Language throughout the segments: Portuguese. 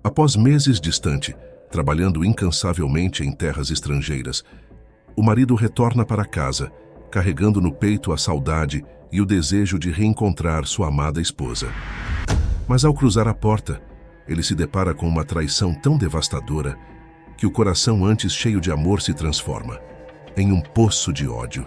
Após meses distante, trabalhando incansavelmente em terras estrangeiras, o marido retorna para casa, carregando no peito a saudade e o desejo de reencontrar sua amada esposa. Mas ao cruzar a porta, ele se depara com uma traição tão devastadora que o coração antes cheio de amor se transforma em um poço de ódio.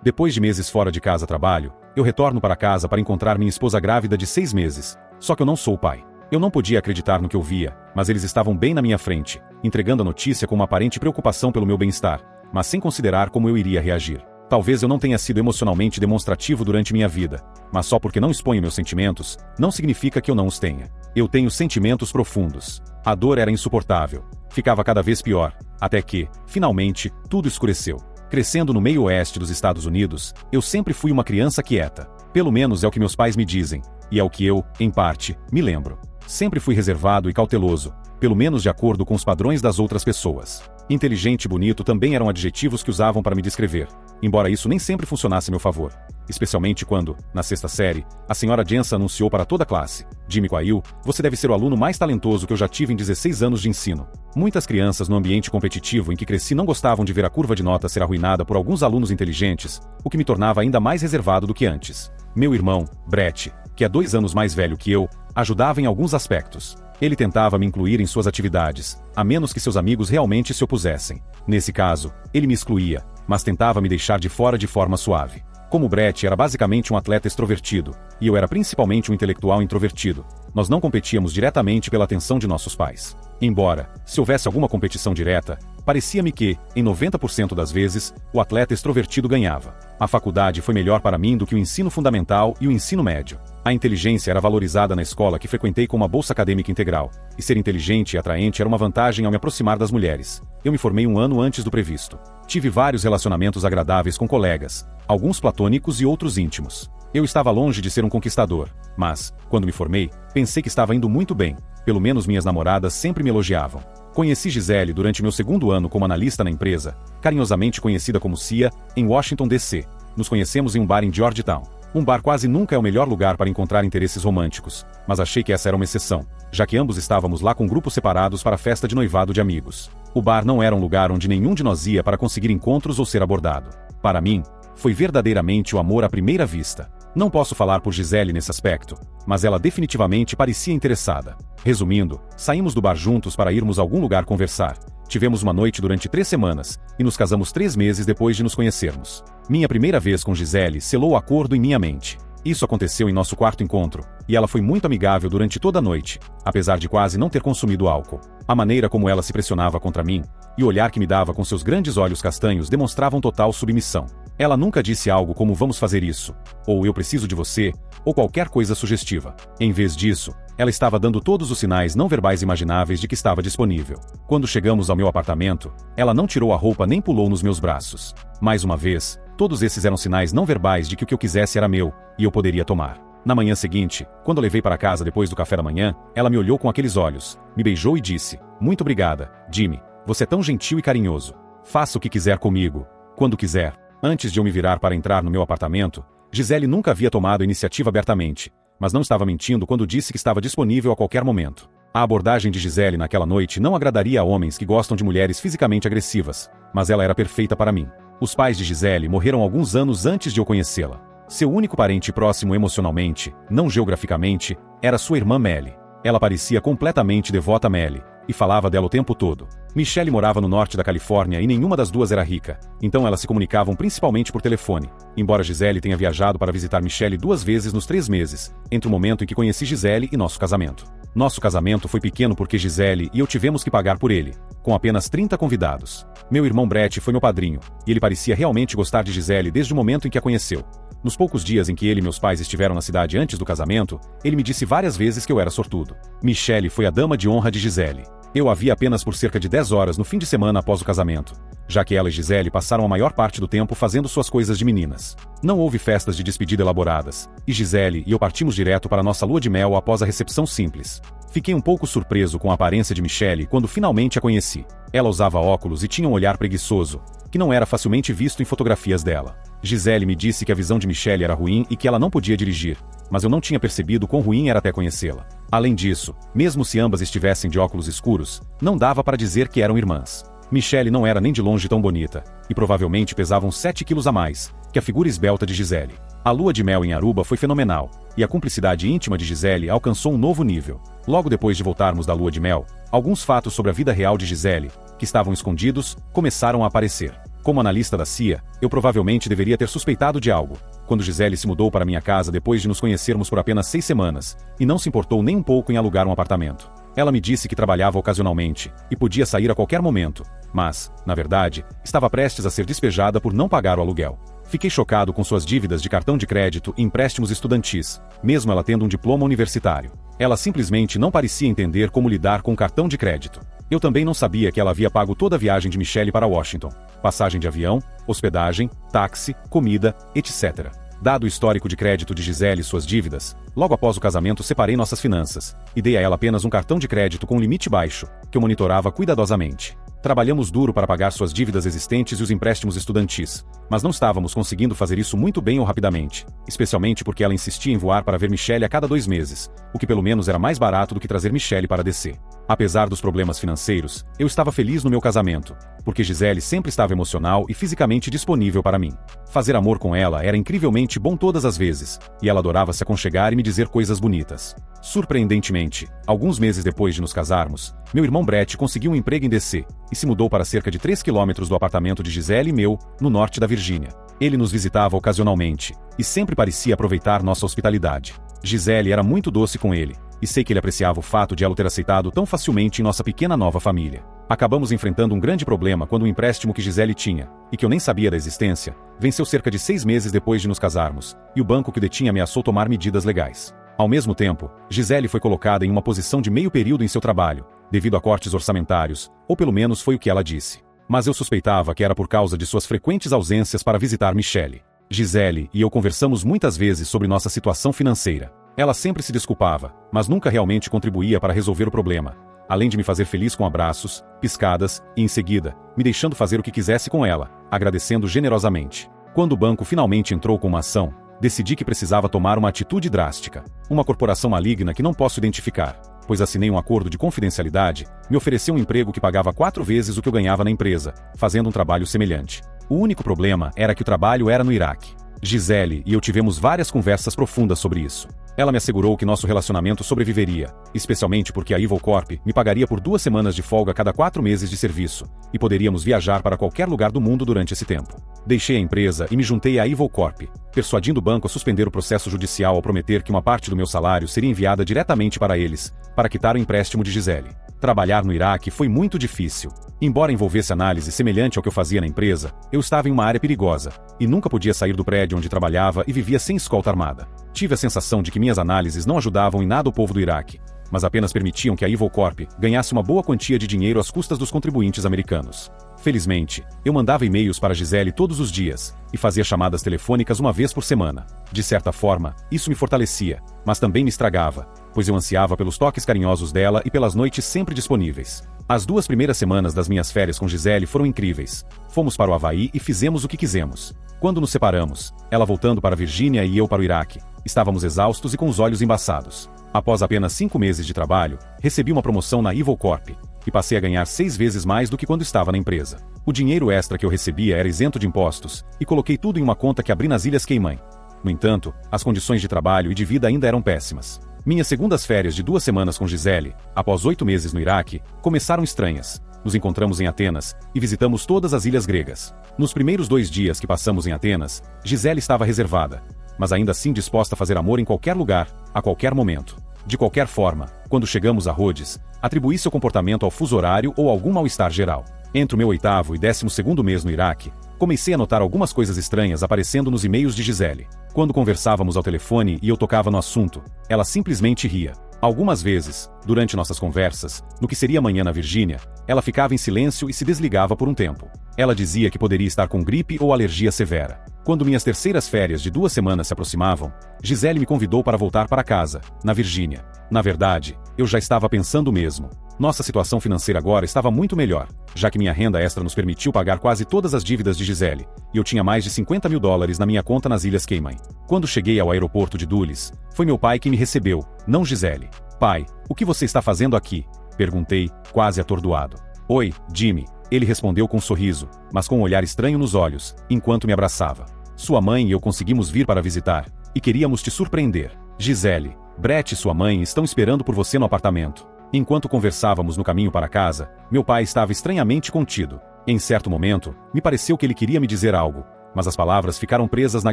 Depois de meses fora de casa a trabalho, eu retorno para casa para encontrar minha esposa grávida de 6 meses. Só que eu não sou o pai. Eu não podia acreditar no que eu via, mas eles estavam bem na minha frente, entregando a notícia com uma aparente preocupação pelo meu bem-estar, mas sem considerar como eu iria reagir. Talvez eu não tenha sido emocionalmente demonstrativo durante minha vida, mas só porque não exponho meus sentimentos, não significa que eu não os tenha. Eu tenho sentimentos profundos. A dor era insuportável. Ficava cada vez pior, até que, finalmente, tudo escureceu. Crescendo no meio oeste dos Estados Unidos, eu sempre fui uma criança quieta. Pelo menos é o que meus pais me dizem, e é o que eu, em parte, me lembro. Sempre fui reservado e cauteloso, pelo menos de acordo com os padrões das outras pessoas. Inteligente e bonito também eram adjetivos que usavam para me descrever, embora isso nem sempre funcionasse a meu favor. Especialmente quando, na 6ª série, a senhora Jensen anunciou para toda a classe: Jimmy Quail, você deve ser o aluno mais talentoso que eu já tive em 16 anos de ensino. Muitas crianças no ambiente competitivo em que cresci não gostavam de ver a curva de notas ser arruinada por alguns alunos inteligentes, o que me tornava ainda mais reservado do que antes. Meu irmão, Brett, que é 2 anos mais velho que eu, ajudava em alguns aspectos. Ele tentava me incluir em suas atividades, a menos que seus amigos realmente se opusessem. Nesse caso, ele me excluía, mas tentava me deixar de fora de forma suave. Como Brett era basicamente um atleta extrovertido, e eu era principalmente um intelectual introvertido, nós não competíamos diretamente pela atenção de nossos pais. Embora, se houvesse alguma competição direta, parecia-me que, em 90% das vezes, o atleta extrovertido ganhava. A faculdade foi melhor para mim do que o ensino fundamental e o ensino médio. A inteligência era valorizada na escola que frequentei com uma bolsa acadêmica integral, e ser inteligente e atraente era uma vantagem ao me aproximar das mulheres. Eu me formei 1 ano antes do previsto. Tive vários relacionamentos agradáveis com colegas, alguns platônicos e outros íntimos. Eu estava longe de ser um conquistador, mas, quando me formei, pensei que estava indo muito bem. Pelo menos minhas namoradas sempre me elogiavam. Conheci Gisele durante meu 2º ano como analista na empresa, carinhosamente conhecida como Cia, em Washington, D.C. Nos conhecemos em um bar em Georgetown. Um bar quase nunca é o melhor lugar para encontrar interesses românticos, mas achei que essa era uma exceção, já que ambos estávamos lá com grupos separados para a festa de noivado de amigos. O bar não era um lugar onde nenhum de nós ia para conseguir encontros ou ser abordado. Para mim, foi verdadeiramente o amor à primeira vista. Não posso falar por Gisele nesse aspecto, mas ela definitivamente parecia interessada. Resumindo, saímos do bar juntos para irmos a algum lugar conversar. Tivemos uma noite durante 3 semanas, e nos casamos 3 meses depois de nos conhecermos. Minha primeira vez com Gisele selou o acordo em minha mente. Isso aconteceu em nosso 4º encontro, e ela foi muito amigável durante toda a noite, apesar de quase não ter consumido álcool. A maneira como ela se pressionava contra mim, e o olhar que me dava com seus grandes olhos castanhos demonstravam total submissão. Ela nunca disse algo como "vamos fazer isso", ou "eu preciso de você", ou qualquer coisa sugestiva. Em vez disso, ela estava dando todos os sinais não verbais imagináveis de que estava disponível. Quando chegamos ao meu apartamento, ela não tirou a roupa nem pulou nos meus braços. Mais uma vez, todos esses eram sinais não verbais de que o que eu quisesse era meu, e eu poderia tomar. Na manhã seguinte, quando eu levei para casa depois do café da manhã, ela me olhou com aqueles olhos, me beijou e disse: "Muito obrigada, Jimmy. Você é tão gentil e carinhoso. Faça o que quiser comigo, quando quiser." Antes de eu me virar para entrar no meu apartamento, Gisele nunca havia tomado a iniciativa abertamente, mas não estava mentindo quando disse que estava disponível a qualquer momento. A abordagem de Gisele naquela noite não agradaria a homens que gostam de mulheres fisicamente agressivas, mas ela era perfeita para mim. Os pais de Gisele morreram alguns anos antes de eu conhecê-la. Seu único parente próximo emocionalmente, não geograficamente, era sua irmã Melly. Ela parecia completamente devota a Melly, e falava dela o tempo todo. Michelle morava no norte da Califórnia e nenhuma das duas era rica, então elas se comunicavam principalmente por telefone. Embora Gisele tenha viajado para visitar Michelle 2 vezes nos 3 meses, entre o momento em que conheci Gisele e nosso casamento. Nosso casamento foi pequeno porque Gisele e eu tivemos que pagar por ele, com apenas 30 convidados. Meu irmão Brett foi meu padrinho, e ele parecia realmente gostar de Gisele desde o momento em que a conheceu. Nos poucos dias em que ele e meus pais estiveram na cidade antes do casamento, ele me disse várias vezes que eu era sortudo. Michelle foi a dama de honra de Gisele. Eu a vi apenas por cerca de 10 horas no fim de semana após o casamento, já que ela e Gisele passaram a maior parte do tempo fazendo suas coisas de meninas. Não houve festas de despedida elaboradas, e Gisele e eu partimos direto para nossa lua de mel após a recepção simples. Fiquei um pouco surpreso com a aparência de Michelle quando finalmente a conheci. Ela usava óculos e tinha um olhar preguiçoso, que não era facilmente visto em fotografias dela. Gisele me disse que a visão de Michelle era ruim e que ela não podia dirigir, mas eu não tinha percebido quão ruim era até conhecê-la. Além disso, mesmo se ambas estivessem de óculos escuros, não dava para dizer que eram irmãs. Michelle não era nem de longe tão bonita, e provavelmente pesava uns 7 quilos a mais que a figura esbelta de Gisele. A lua de mel em Aruba foi fenomenal, e a cumplicidade íntima de Gisele alcançou um novo nível. Logo depois de voltarmos da lua de mel, alguns fatos sobre a vida real de Gisele, que estavam escondidos, começaram a aparecer. Como analista da CIA, eu provavelmente deveria ter suspeitado de algo, quando Gisele se mudou para minha casa depois de nos conhecermos por apenas 6 semanas, e não se importou nem um pouco em alugar um apartamento. Ela me disse que trabalhava ocasionalmente, e podia sair a qualquer momento, mas, na verdade, estava prestes a ser despejada por não pagar o aluguel. Fiquei chocado com suas dívidas de cartão de crédito e empréstimos estudantis, mesmo ela tendo um diploma universitário. Ela simplesmente não parecia entender como lidar com o cartão de crédito. Eu também não sabia que ela havia pago toda a viagem de Michelle para Washington. Passagem de avião, hospedagem, táxi, comida, etc. Dado o histórico de crédito de Gisele e suas dívidas, logo após o casamento separei nossas finanças, e dei a ela apenas um cartão de crédito com um limite baixo, que eu monitorava cuidadosamente. Trabalhamos duro para pagar suas dívidas existentes e os empréstimos estudantis, mas não estávamos conseguindo fazer isso muito bem ou rapidamente, especialmente porque ela insistia em voar para ver Michelle a cada 2 meses, o que pelo menos era mais barato do que trazer Michelle para DC. Apesar dos problemas financeiros, eu estava feliz no meu casamento, porque Gisele sempre estava emocional e fisicamente disponível para mim. Fazer amor com ela era incrivelmente bom todas as vezes, e ela adorava se aconchegar e me dizer coisas bonitas. Surpreendentemente, alguns meses depois de nos casarmos, meu irmão Brett conseguiu um emprego em DC, e se mudou para cerca de 3 quilômetros do apartamento de Gisele e meu, no norte da Virgínia. Ele nos visitava ocasionalmente, e sempre parecia aproveitar nossa hospitalidade. Gisele era muito doce com ele, e sei que ele apreciava o fato de ela o ter aceitado tão facilmente em nossa pequena nova família. Acabamos enfrentando um grande problema quando o empréstimo que Gisele tinha, e que eu nem sabia da existência, venceu cerca de 6 meses depois de nos casarmos, e o banco que o detinha ameaçou tomar medidas legais. Ao mesmo tempo, Gisele foi colocada em uma posição de meio período em seu trabalho, devido a cortes orçamentários, ou pelo menos foi o que ela disse. Mas eu suspeitava que era por causa de suas frequentes ausências para visitar Michelle. Gisele e eu conversamos muitas vezes sobre nossa situação financeira. Ela sempre se desculpava, mas nunca realmente contribuía para resolver o problema, além de me fazer feliz com abraços, piscadas e, em seguida, me deixando fazer o que quisesse com ela, agradecendo generosamente. Quando o banco finalmente entrou com uma ação, decidi que precisava tomar uma atitude drástica. Uma corporação maligna que não posso identificar, pois assinei um acordo de confidencialidade, me ofereceu um emprego que pagava 4 vezes o que eu ganhava na empresa, fazendo um trabalho semelhante. O único problema era que o trabalho era no Iraque. Gisele e eu tivemos várias conversas profundas sobre isso. Ela me assegurou que nosso relacionamento sobreviveria, especialmente porque a Evil Corp me pagaria por 2 semanas de folga a cada 4 meses de serviço, e poderíamos viajar para qualquer lugar do mundo durante esse tempo. Deixei a empresa e me juntei à Evil Corp, persuadindo o banco a suspender o processo judicial ao prometer que uma parte do meu salário seria enviada diretamente para eles, para quitar o empréstimo de Gisele. Trabalhar no Iraque foi muito difícil. Embora envolvesse análise semelhante ao que eu fazia na empresa, eu estava em uma área perigosa, e nunca podia sair do prédio onde trabalhava e vivia sem escolta armada. Tive a sensação de que minhas análises não ajudavam em nada o povo do Iraque, mas apenas permitiam que a Evil Corp ganhasse uma boa quantia de dinheiro às custas dos contribuintes americanos. Felizmente, eu mandava e-mails para Gisele todos os dias, e fazia chamadas telefônicas uma vez por semana. De certa forma, isso me fortalecia, mas também me estragava, pois eu ansiava pelos toques carinhosos dela e pelas noites sempre disponíveis. As 2 primeiras semanas das minhas férias com Gisele foram incríveis. Fomos para o Havaí e fizemos o que quisemos. Quando nos separamos, ela voltando para a Virgínia e eu para o Iraque, estávamos exaustos e com os olhos embaçados. Após apenas 5 meses de trabalho, recebi uma promoção na Evil Corp, e passei a ganhar 6 vezes mais do que quando estava na empresa. O dinheiro extra que eu recebia era isento de impostos, e coloquei tudo em uma conta que abri nas Ilhas Cayman. No entanto, as condições de trabalho e de vida ainda eram péssimas. Minhas segundas férias de 2 semanas com Gisele, após 8 meses no Iraque, começaram estranhas. Nos encontramos em Atenas, e visitamos todas as ilhas gregas. Nos primeiros 2 dias que passamos em Atenas, Gisele estava reservada, mas ainda assim disposta a fazer amor em qualquer lugar, a qualquer momento. De qualquer forma, quando chegamos a Rhodes, atribuí seu comportamento ao fuso horário ou algum mal-estar geral. Entre o meu 8º e 12º mês no Iraque, comecei a notar algumas coisas estranhas aparecendo nos e-mails de Gisele. Quando conversávamos ao telefone e eu tocava no assunto, ela simplesmente ria. Algumas vezes, durante nossas conversas, no que seria amanhã na Virgínia, ela ficava em silêncio e se desligava por um tempo. Ela dizia que poderia estar com gripe ou alergia severa. Quando minhas terceiras férias de 2 semanas se aproximavam, Gisele me convidou para voltar para casa, na Virgínia. Na verdade, eu já estava pensando mesmo. Nossa situação financeira agora estava muito melhor, já que minha renda extra nos permitiu pagar quase todas as dívidas de Gisele, e eu tinha mais de $50 mil na minha conta nas Ilhas Cayman. Quando cheguei ao aeroporto de Dulles, foi meu pai que me recebeu, não Gisele. Pai, o que você está fazendo aqui? Perguntei, quase atordoado. Oi, Jimmy. Ele respondeu com um sorriso, mas com um olhar estranho nos olhos, enquanto me abraçava. Sua mãe e eu conseguimos vir para visitar, e queríamos te surpreender. Gisele, Brett e sua mãe estão esperando por você no apartamento. Enquanto conversávamos no caminho para casa, meu pai estava estranhamente contido. Em certo momento, me pareceu que ele queria me dizer algo, mas as palavras ficaram presas na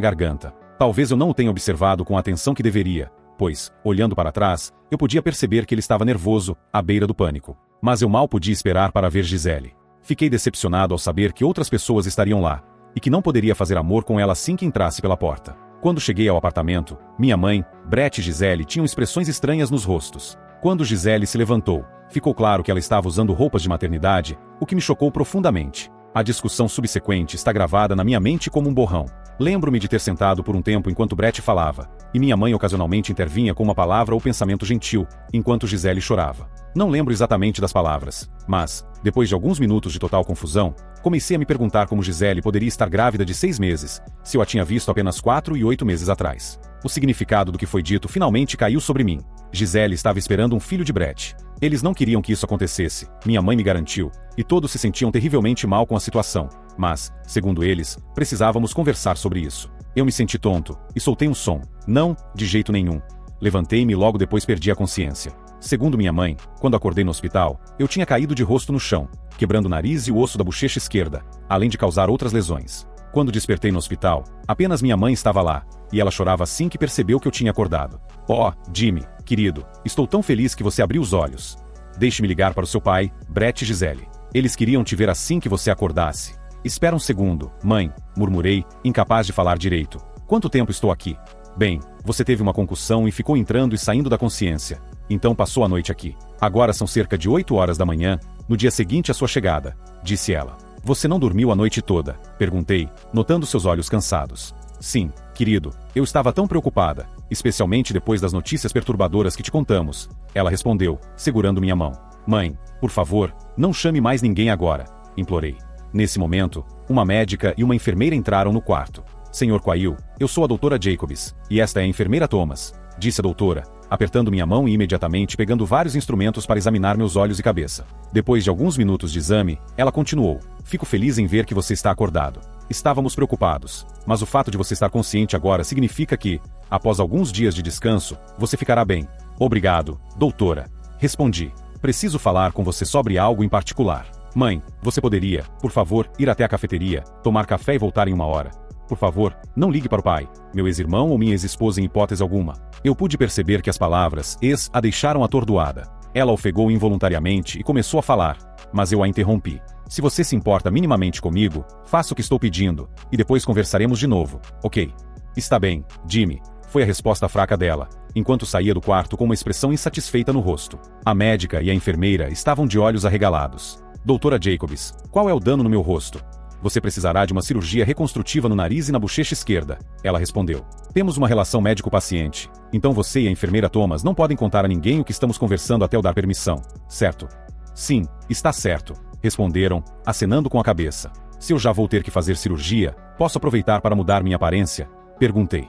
garganta. Talvez eu não o tenha observado com a atenção que deveria, pois, olhando para trás, eu podia perceber que ele estava nervoso, à beira do pânico. Mas eu mal podia esperar para ver Gisele. Fiquei decepcionado ao saber que outras pessoas estariam lá, e que não poderia fazer amor com ela assim que entrasse pela porta. Quando cheguei ao apartamento, minha mãe, Brett e Gisele tinham expressões estranhas nos rostos. Quando Gisele se levantou, ficou claro que ela estava usando roupas de maternidade, o que me chocou profundamente. A discussão subsequente está gravada na minha mente como um borrão. Lembro-me de ter sentado por um tempo enquanto Brett falava, e minha mãe ocasionalmente intervinha com uma palavra ou pensamento gentil, enquanto Gisele chorava. Não lembro exatamente das palavras, mas, depois de alguns minutos de total confusão, comecei a me perguntar como Gisele poderia estar grávida de 6 meses, se eu a tinha visto apenas 4 e 8 meses atrás. O significado do que foi dito finalmente caiu sobre mim. Gisele estava esperando um filho de Brett. Eles não queriam que isso acontecesse, minha mãe me garantiu, e todos se sentiam terrivelmente mal com a situação, mas, segundo eles, precisávamos conversar sobre isso. Eu me senti tonto, e soltei um som. Não, de jeito nenhum. Levantei-me e logo depois perdi a consciência. Segundo minha mãe, quando acordei no hospital, eu tinha caído de rosto no chão, quebrando o nariz e o osso da bochecha esquerda, além de causar outras lesões. Quando despertei no hospital, apenas minha mãe estava lá, e ela chorava assim que percebeu que eu tinha acordado. Oh, Jimmy, querido, estou tão feliz que você abriu os olhos. Deixe-me ligar para o seu pai, Brett e Gisele. Eles queriam te ver assim que você acordasse. Espera um segundo, mãe, murmurei, incapaz de falar direito. Quanto tempo estou aqui? Bem, você teve uma concussão e ficou entrando e saindo da consciência. Então passou a noite aqui. Agora são cerca de 8 horas da manhã, no dia seguinte à sua chegada, disse ela. Você não dormiu a noite toda? Perguntei, notando seus olhos cansados. Sim, querido, eu estava tão preocupada, especialmente depois das notícias perturbadoras que te contamos. Ela respondeu, segurando minha mão. Mãe, por favor, não chame mais ninguém agora, implorei. Nesse momento, uma médica e uma enfermeira entraram no quarto. Senhor Quail, eu sou a doutora Jacobs, e esta é a enfermeira Thomas, disse a doutora, apertando minha mão e imediatamente pegando vários instrumentos para examinar meus olhos e cabeça. Depois de alguns minutos de exame, ela continuou. Fico feliz em ver que você está acordado. Estávamos preocupados, mas o fato de você estar consciente agora significa que, após alguns dias de descanso, você ficará bem. Obrigado, doutora. Respondi. Preciso falar com você sobre algo em particular. Mãe, você poderia, por favor, ir até a cafeteria, tomar café e voltar em 1 hora? Por favor, não ligue para o pai, meu ex-irmão ou minha ex-esposa em hipótese alguma. Eu pude perceber que as palavras ex a deixaram atordoada. Ela ofegou involuntariamente e começou a falar, mas eu a interrompi. Se você se importa minimamente comigo, faça o que estou pedindo, e depois conversaremos de novo, ok? Está bem, Jimmy, foi a resposta fraca dela, enquanto saía do quarto com uma expressão insatisfeita no rosto. A médica e a enfermeira estavam de olhos arregalados. Doutora Jacobs, qual é o dano no meu rosto? Você precisará de uma cirurgia reconstrutiva no nariz e na bochecha esquerda, ela respondeu. Temos uma relação médico-paciente, então você e a enfermeira Thomas não podem contar a ninguém o que estamos conversando até eu dar permissão, certo? Sim, está certo, responderam, acenando com a cabeça. Se eu já vou ter que fazer cirurgia, posso aproveitar para mudar minha aparência? Perguntei.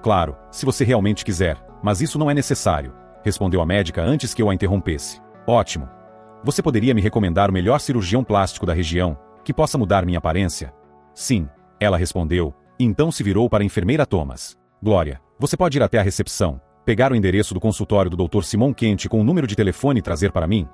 Claro, se você realmente quiser, mas isso não é necessário, respondeu a médica antes que eu a interrompesse. Ótimo. Você poderia me recomendar o melhor cirurgião plástico da região, que possa mudar minha aparência? Sim, ela respondeu, e então se virou para a enfermeira Thomas. Glória, você pode ir até a recepção, pegar o endereço do consultório do Dr. Simon Kent com o número de telefone e trazer para mim?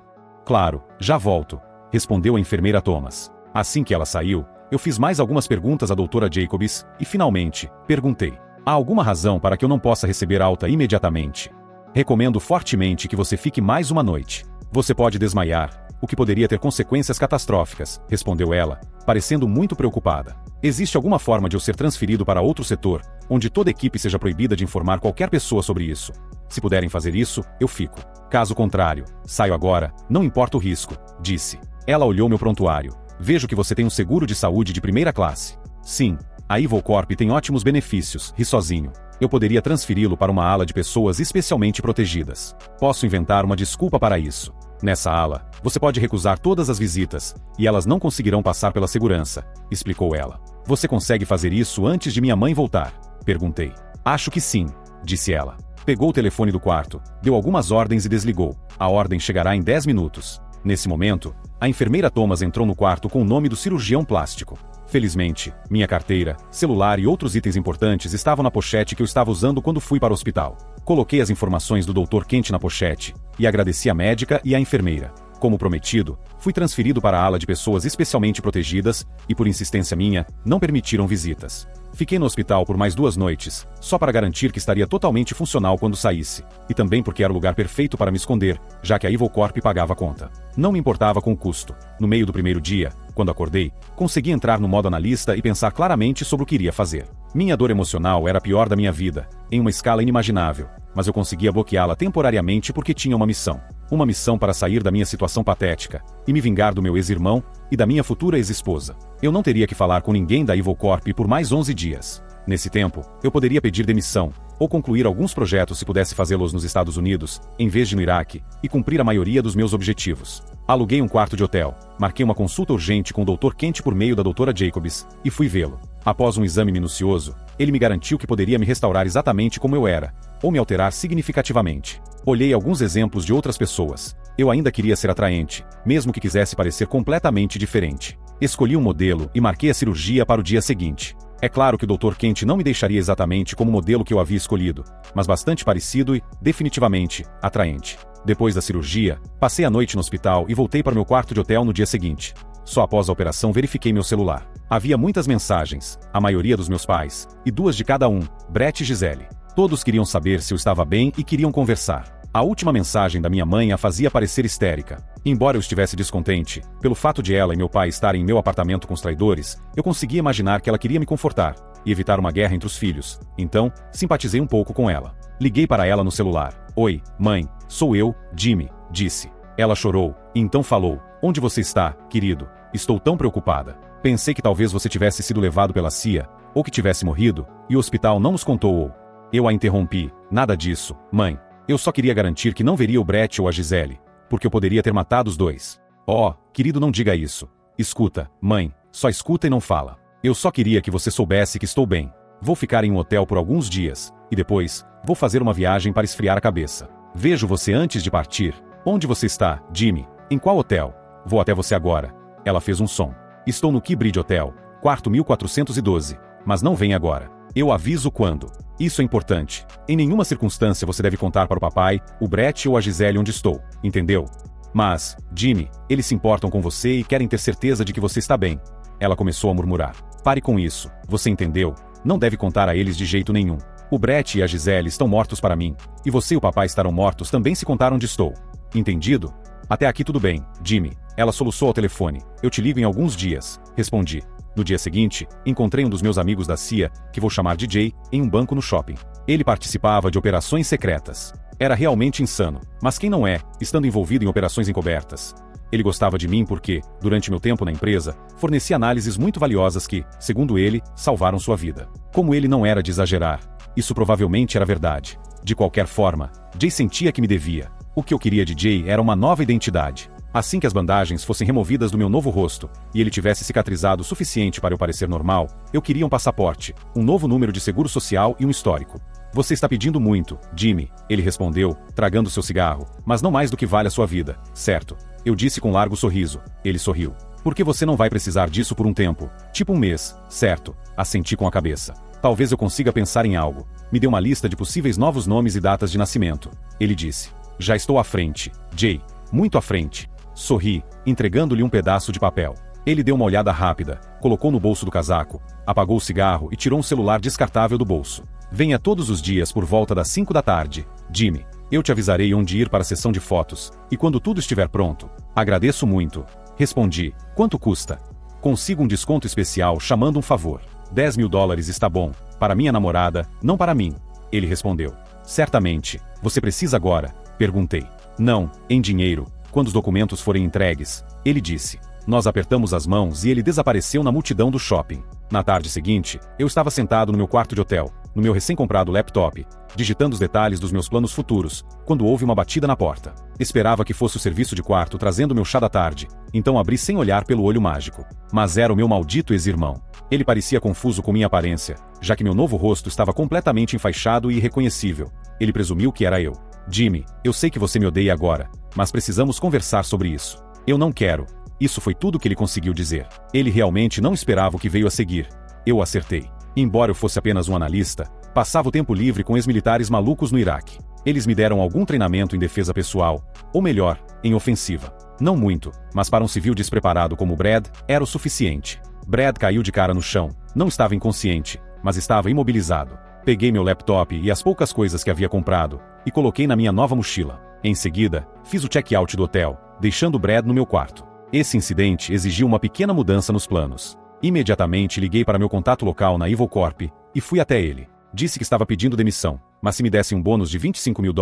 Claro, já volto, respondeu a enfermeira Thomas. Assim que ela saiu, eu fiz mais algumas perguntas à doutora Jacobs, e finalmente, perguntei. Há alguma razão para que eu não possa receber alta imediatamente? Recomendo fortemente que você fique mais uma noite. Você pode desmaiar, o que poderia ter consequências catastróficas, respondeu ela, parecendo muito preocupada. Existe alguma forma de eu ser transferido para outro setor, onde toda equipe seja proibida de informar qualquer pessoa sobre isso? Se puderem fazer isso, eu fico. Caso contrário, saio agora, não importa o risco, disse. Ela olhou meu prontuário. Vejo que você tem um seguro de saúde de primeira classe. Sim, a Evil Corp tem ótimos benefícios, ri sozinho. Eu poderia transferi-lo para uma ala de pessoas especialmente protegidas. Posso inventar uma desculpa para isso. Nessa ala, você pode recusar todas as visitas, e elas não conseguirão passar pela segurança, explicou ela. Você consegue fazer isso antes de minha mãe voltar? Perguntei. Acho que sim, disse ela. Pegou o telefone do quarto, deu algumas ordens e desligou. A ordem chegará em 10 minutos. Nesse momento, a enfermeira Thomas entrou no quarto com o nome do cirurgião plástico. Felizmente, minha carteira, celular e outros itens importantes estavam na pochete que eu estava usando quando fui para o hospital. Coloquei as informações do Dr. Kent na pochete e agradeci à médica e à enfermeira. Como prometido, fui transferido para a ala de pessoas especialmente protegidas e, por insistência minha, não permitiram visitas. Fiquei no hospital por mais 2 noites, só para garantir que estaria totalmente funcional quando saísse, e também porque era o lugar perfeito para me esconder, já que a Evil Corp pagava a conta. Não me importava com o custo. No meio do primeiro dia, quando acordei, consegui entrar no modo analista e pensar claramente sobre o que iria fazer. Minha dor emocional era a pior da minha vida, em uma escala inimaginável, mas eu conseguia bloqueá-la temporariamente porque tinha uma missão. Uma missão para sair da minha situação patética, e me vingar do meu ex-irmão e da minha futura ex-esposa. Eu não teria que falar com ninguém da Evil Corp por mais 11 dias. Nesse tempo, eu poderia pedir demissão, ou concluir alguns projetos se pudesse fazê-los nos Estados Unidos, em vez de no Iraque, e cumprir a maioria dos meus objetivos. Aluguei um quarto de hotel, marquei uma consulta urgente com o Dr. Kent por meio da Dra. Jacobs, e fui vê-lo. Após um exame minucioso, ele me garantiu que poderia me restaurar exatamente como eu era, ou me alterar significativamente. Olhei alguns exemplos de outras pessoas. Eu ainda queria ser atraente, mesmo que quisesse parecer completamente diferente. Escolhi um modelo e marquei a cirurgia para o dia seguinte. É claro que o Dr. Kent não me deixaria exatamente como o modelo que eu havia escolhido, mas bastante parecido e, definitivamente, atraente. Depois da cirurgia, passei a noite no hospital e voltei para meu quarto de hotel no dia seguinte. Só após a operação verifiquei meu celular. Havia muitas mensagens, a maioria dos meus pais, e 2 de cada um, Brett e Gisele. Todos queriam saber se eu estava bem e queriam conversar. A última mensagem da minha mãe a fazia parecer histérica. Embora eu estivesse descontente, pelo fato de ela e meu pai estarem em meu apartamento com os traidores, eu conseguia imaginar que ela queria me confortar e evitar uma guerra entre os filhos. Então, simpatizei um pouco com ela. Liguei para ela no celular. Oi, mãe, sou eu, Jimmy, disse. Ela chorou, e então falou, onde você está, querido? Estou tão preocupada. Pensei que talvez você tivesse sido levado pela CIA, ou que tivesse morrido, e o hospital não nos contou ou... Eu a interrompi, nada disso, mãe. Eu só queria garantir que não veria o Brett ou a Gisele, porque eu poderia ter matado os 2. Oh, querido, não diga isso. Escuta, mãe, só escuta e não fala. Eu só queria que você soubesse que estou bem. Vou ficar em um hotel por alguns dias, e depois, vou fazer uma viagem para esfriar a cabeça. Vejo você antes de partir. Onde você está, Jimmy? Em qual hotel? Vou até você agora. Ela fez um som. Estou no Key Bridge Hotel, quarto 1412, mas não vem agora. Eu aviso quando. Isso é importante. Em nenhuma circunstância você deve contar para o papai, o Brett ou a Gisele onde estou, entendeu? Mas, Jimmy, eles se importam com você e querem ter certeza de que você está bem. Ela começou a murmurar. Pare com isso, você entendeu? Não deve contar a eles de jeito nenhum. O Brett e a Gisele estão mortos para mim, e você e o papai estarão mortos também se contar onde estou. Entendido? Até aqui tudo bem, Jimmy. Ela soluçou ao telefone. Eu te ligo em alguns dias, respondi. No dia seguinte, encontrei um dos meus amigos da CIA, que vou chamar de Jay, em um banco no shopping. Ele participava de operações secretas. Era realmente insano, mas quem não é, estando envolvido em operações encobertas? Ele gostava de mim porque, durante meu tempo na empresa, fornecia análises muito valiosas que, segundo ele, salvaram sua vida. Como ele não era de exagerar, isso provavelmente era verdade. De qualquer forma, Jay sentia que me devia. O que eu queria de Jay era uma nova identidade. Assim que as bandagens fossem removidas do meu novo rosto, e ele tivesse cicatrizado o suficiente para eu parecer normal, eu queria um passaporte, um novo número de seguro social e um histórico. Você está pedindo muito, Jimmy, ele respondeu, tragando seu cigarro, mas não mais do que vale a sua vida, certo? Eu disse com largo sorriso. Ele sorriu. Porque você não vai precisar disso por um tempo, tipo um mês, certo? Assenti com a cabeça. Talvez eu consiga pensar em algo. Me deu uma lista de possíveis novos nomes e datas de nascimento. Ele disse. Já estou à frente, Jay, muito à frente. Sorri, entregando-lhe um pedaço de papel. Ele deu uma olhada rápida, colocou no bolso do casaco, apagou o cigarro e tirou um celular descartável do bolso. Venha todos os dias por volta das 5 da tarde, Jimmy. Eu te avisarei onde ir para a sessão de fotos, e quando tudo estiver pronto. Agradeço muito. Respondi. Quanto custa? Consigo um desconto especial chamando um favor. $10.000 está bom. Para minha namorada, não para mim. Ele respondeu. Certamente. Você precisa agora? Perguntei. Não, em dinheiro, quando os documentos forem entregues, ele disse. Nós apertamos as mãos e ele desapareceu na multidão do shopping. Na tarde seguinte, eu estava sentado no meu quarto de hotel, no meu recém-comprado laptop, digitando os detalhes dos meus planos futuros, quando houve uma batida na porta. Esperava que fosse o serviço de quarto trazendo meu chá da tarde, então abri sem olhar pelo olho mágico. Mas era o meu maldito ex-irmão. Ele parecia confuso com minha aparência, já que meu novo rosto estava completamente enfaixado e irreconhecível. Ele presumiu que era eu. Jimmy, eu sei que você me odeia agora, mas precisamos conversar sobre isso. Eu não quero. Isso foi tudo que ele conseguiu dizer. Ele realmente não esperava o que veio a seguir. Eu acertei. Embora eu fosse apenas um analista, passava o tempo livre com ex-militares malucos no Iraque. Eles me deram algum treinamento em defesa pessoal, ou melhor, em ofensiva. Não muito, mas para um civil despreparado como Brad, era o suficiente. Brad caiu de cara no chão, não estava inconsciente, mas estava imobilizado. Peguei meu laptop e as poucas coisas que havia comprado, e coloquei na minha nova mochila. Em seguida, fiz o check-out do hotel, deixando Brad no meu quarto. Esse incidente exigiu uma pequena mudança nos planos. Imediatamente liguei para meu contato local na Evil Corp e fui até ele. Disse que estava pedindo demissão, mas se me desse um bônus de $25 mil,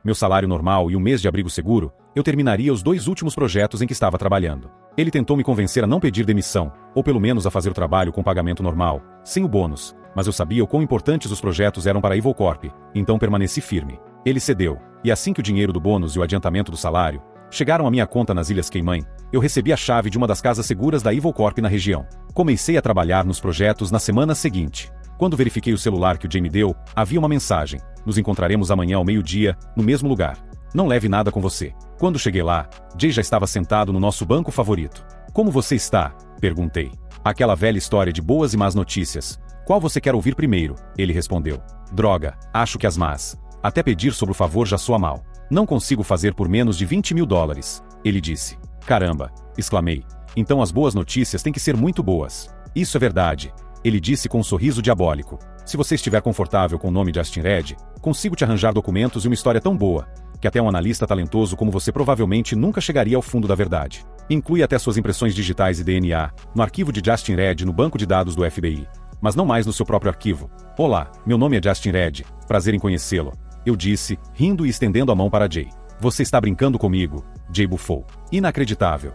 meu salário normal e um mês de abrigo seguro, eu terminaria os 2 últimos projetos em que estava trabalhando. Ele tentou me convencer a não pedir demissão, ou pelo menos a fazer o trabalho com pagamento normal, sem o bônus, mas eu sabia o quão importantes os projetos eram para a Evil Corp, então permaneci firme. Ele cedeu, e assim que o dinheiro do bônus e o adiantamento do salário chegaram à minha conta nas Ilhas Cayman, eu recebi a chave de uma das casas seguras da Evil Corp na região. Comecei a trabalhar nos projetos na semana seguinte. Quando verifiquei o celular que o Jay me deu, havia uma mensagem: nos encontraremos amanhã ao meio-dia, no mesmo lugar. Não leve nada com você. Quando cheguei lá, Jay já estava sentado no nosso banco favorito. Como você está? Perguntei. Aquela velha história de boas e más notícias. Qual você quer ouvir primeiro? Ele respondeu. Droga, acho que as más. Até pedir sobre o favor já soa mal. Não consigo fazer por menos de $20 mil. Ele disse. Caramba, exclamei. Então as boas notícias têm que ser muito boas. Isso é verdade. Ele disse com um sorriso diabólico. Se você estiver confortável com o nome Justin Red, consigo te arranjar documentos e uma história tão boa, que até um analista talentoso como você provavelmente nunca chegaria ao fundo da verdade. Inclui até suas impressões digitais e DNA, no arquivo de Justin Red no banco de dados do FBI. Mas não mais no seu próprio arquivo. Olá, meu nome é Justin Red, prazer em conhecê-lo. Eu disse, rindo e estendendo a mão para Jay. Você está brincando comigo? Jay bufou. Inacreditável.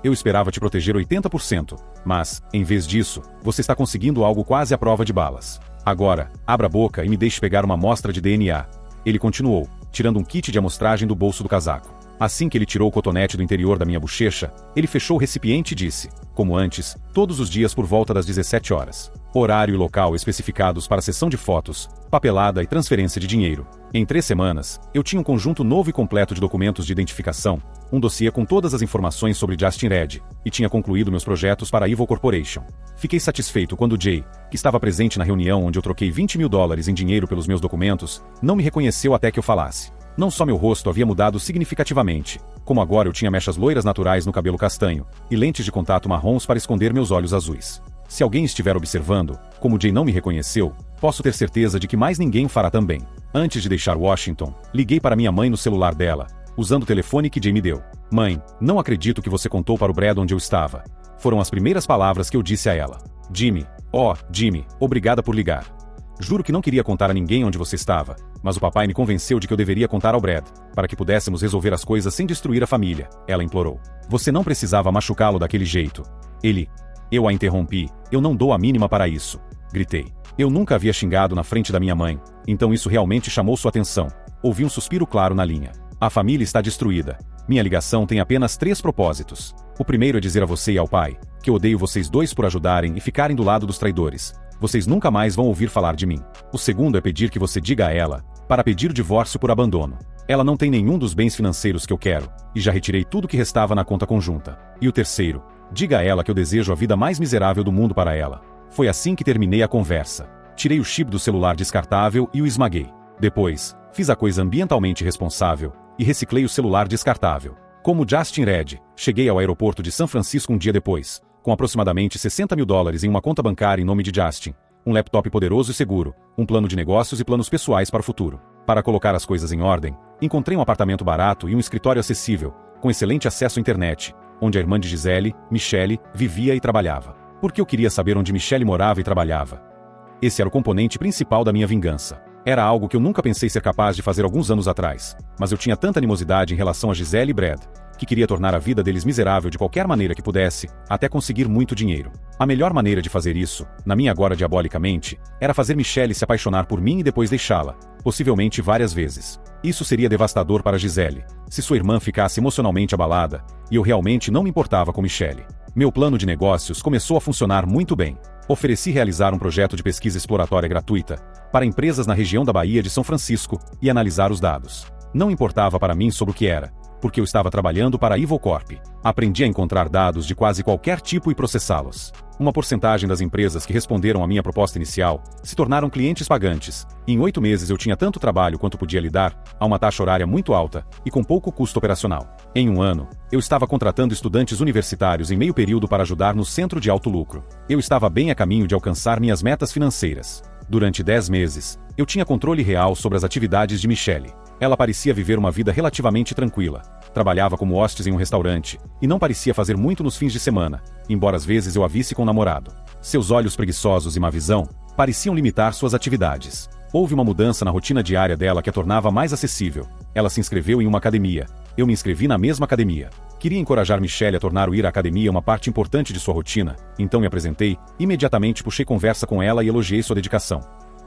Eu esperava te proteger 80%, mas, em vez disso, você está conseguindo algo quase à prova de balas. Agora, abra a boca e me deixe pegar uma amostra de DNA. Ele continuou, tirando um kit de amostragem do bolso do casaco. Assim que ele tirou o cotonete do interior da minha bochecha, ele fechou o recipiente e disse, como antes, todos os dias por volta das 17 horas. Horário e local especificados para sessão de fotos, papelada e transferência de dinheiro. Em 3 semanas, eu tinha um conjunto novo e completo de documentos de identificação, um dossiê com todas as informações sobre Justin Red, e tinha concluído meus projetos para a Evil Corporation. Fiquei satisfeito quando Jay, que estava presente na reunião onde eu troquei $20 mil em dinheiro pelos meus documentos, não me reconheceu até que eu falasse. Não só meu rosto havia mudado significativamente, como agora eu tinha mechas loiras naturais no cabelo castanho, e lentes de contato marrons para esconder meus olhos azuis. Se alguém estiver observando, como Jay não me reconheceu, posso ter certeza de que mais ninguém o fará também. Antes de deixar Washington, liguei para minha mãe no celular dela, usando o telefone que Jay me deu. Mãe, não acredito que você contou para o Brad onde eu estava. Foram as primeiras palavras que eu disse a ela. Jimmy, Jimmy, obrigada por ligar. Juro que não queria contar a ninguém onde você estava, mas o papai me convenceu de que eu deveria contar ao Brad, para que pudéssemos resolver as coisas sem destruir a família, ela implorou. Você não precisava machucá-lo daquele jeito. Eu a interrompi, eu não dou a mínima para isso. Gritei. Eu nunca havia xingado na frente da minha mãe, então isso realmente chamou sua atenção. Ouvi um suspiro claro na linha. A família está destruída. Minha ligação tem apenas 3 propósitos. O primeiro é dizer a você e ao pai, que eu odeio vocês dois por ajudarem e ficarem do lado dos traidores. Vocês nunca mais vão ouvir falar de mim. O segundo é pedir que você diga a ela, para pedir o divórcio por abandono. Ela não tem nenhum dos bens financeiros que eu quero, e já retirei tudo que restava na conta conjunta. E o terceiro, diga a ela que eu desejo a vida mais miserável do mundo para ela. Foi assim que terminei a conversa. Tirei o chip do celular descartável e o esmaguei. Depois, fiz a coisa ambientalmente responsável, e reciclei o celular descartável. Como Justin Red, cheguei ao aeroporto de São Francisco um dia depois, com aproximadamente $60 mil em uma conta bancária em nome de Justin, um laptop poderoso e seguro, um plano de negócios e planos pessoais para o futuro. Para colocar as coisas em ordem, encontrei um apartamento barato e um escritório acessível, com excelente acesso à internet, onde a irmã de Gisele, Michelle, vivia e trabalhava. Porque eu queria saber onde Michelle morava e trabalhava. Esse era o componente principal da minha vingança. Era algo que eu nunca pensei ser capaz de fazer alguns anos atrás, mas eu tinha tanta animosidade em relação a Gisele e Brad, que queria tornar a vida deles miserável de qualquer maneira que pudesse, até conseguir muito dinheiro. A melhor maneira de fazer isso, na minha agora diabolica mente, era fazer Michelle se apaixonar por mim e depois deixá-la, possivelmente várias vezes. Isso seria devastador para Gisele, se sua irmã ficasse emocionalmente abalada, e eu realmente não me importava com Michelle. Meu plano de negócios começou a funcionar muito bem. Ofereci realizar um projeto de pesquisa exploratória gratuita para empresas na região da Baía de São Francisco e analisar os dados. Não importava para mim sobre o que era, porque eu estava trabalhando para a Ivocorp. Aprendi a encontrar dados de quase qualquer tipo e processá-los. Uma porcentagem das empresas que responderam à minha proposta inicial se tornaram clientes pagantes. Em 8 meses eu tinha tanto trabalho quanto podia lidar, a uma taxa horária muito alta e com pouco custo operacional. Em um ano, eu estava contratando estudantes universitários em meio período para ajudar no centro de alto lucro. Eu estava bem a caminho de alcançar minhas metas financeiras. Durante 10 meses, eu tinha controle real sobre as atividades de Michelle. Ela parecia viver uma vida relativamente tranquila. Trabalhava como hostes em um restaurante, e não parecia fazer muito nos fins de semana, embora às vezes eu a visse com um namorado. Seus olhos preguiçosos e má visão pareciam limitar suas atividades. Houve uma mudança na rotina diária dela que a tornava mais acessível. Ela se inscreveu em uma academia. Eu me inscrevi na mesma academia. Queria encorajar Michelle a tornar o ir à academia uma parte importante de sua rotina, então me apresentei, imediatamente puxei conversa com ela e elogiei sua dedicação.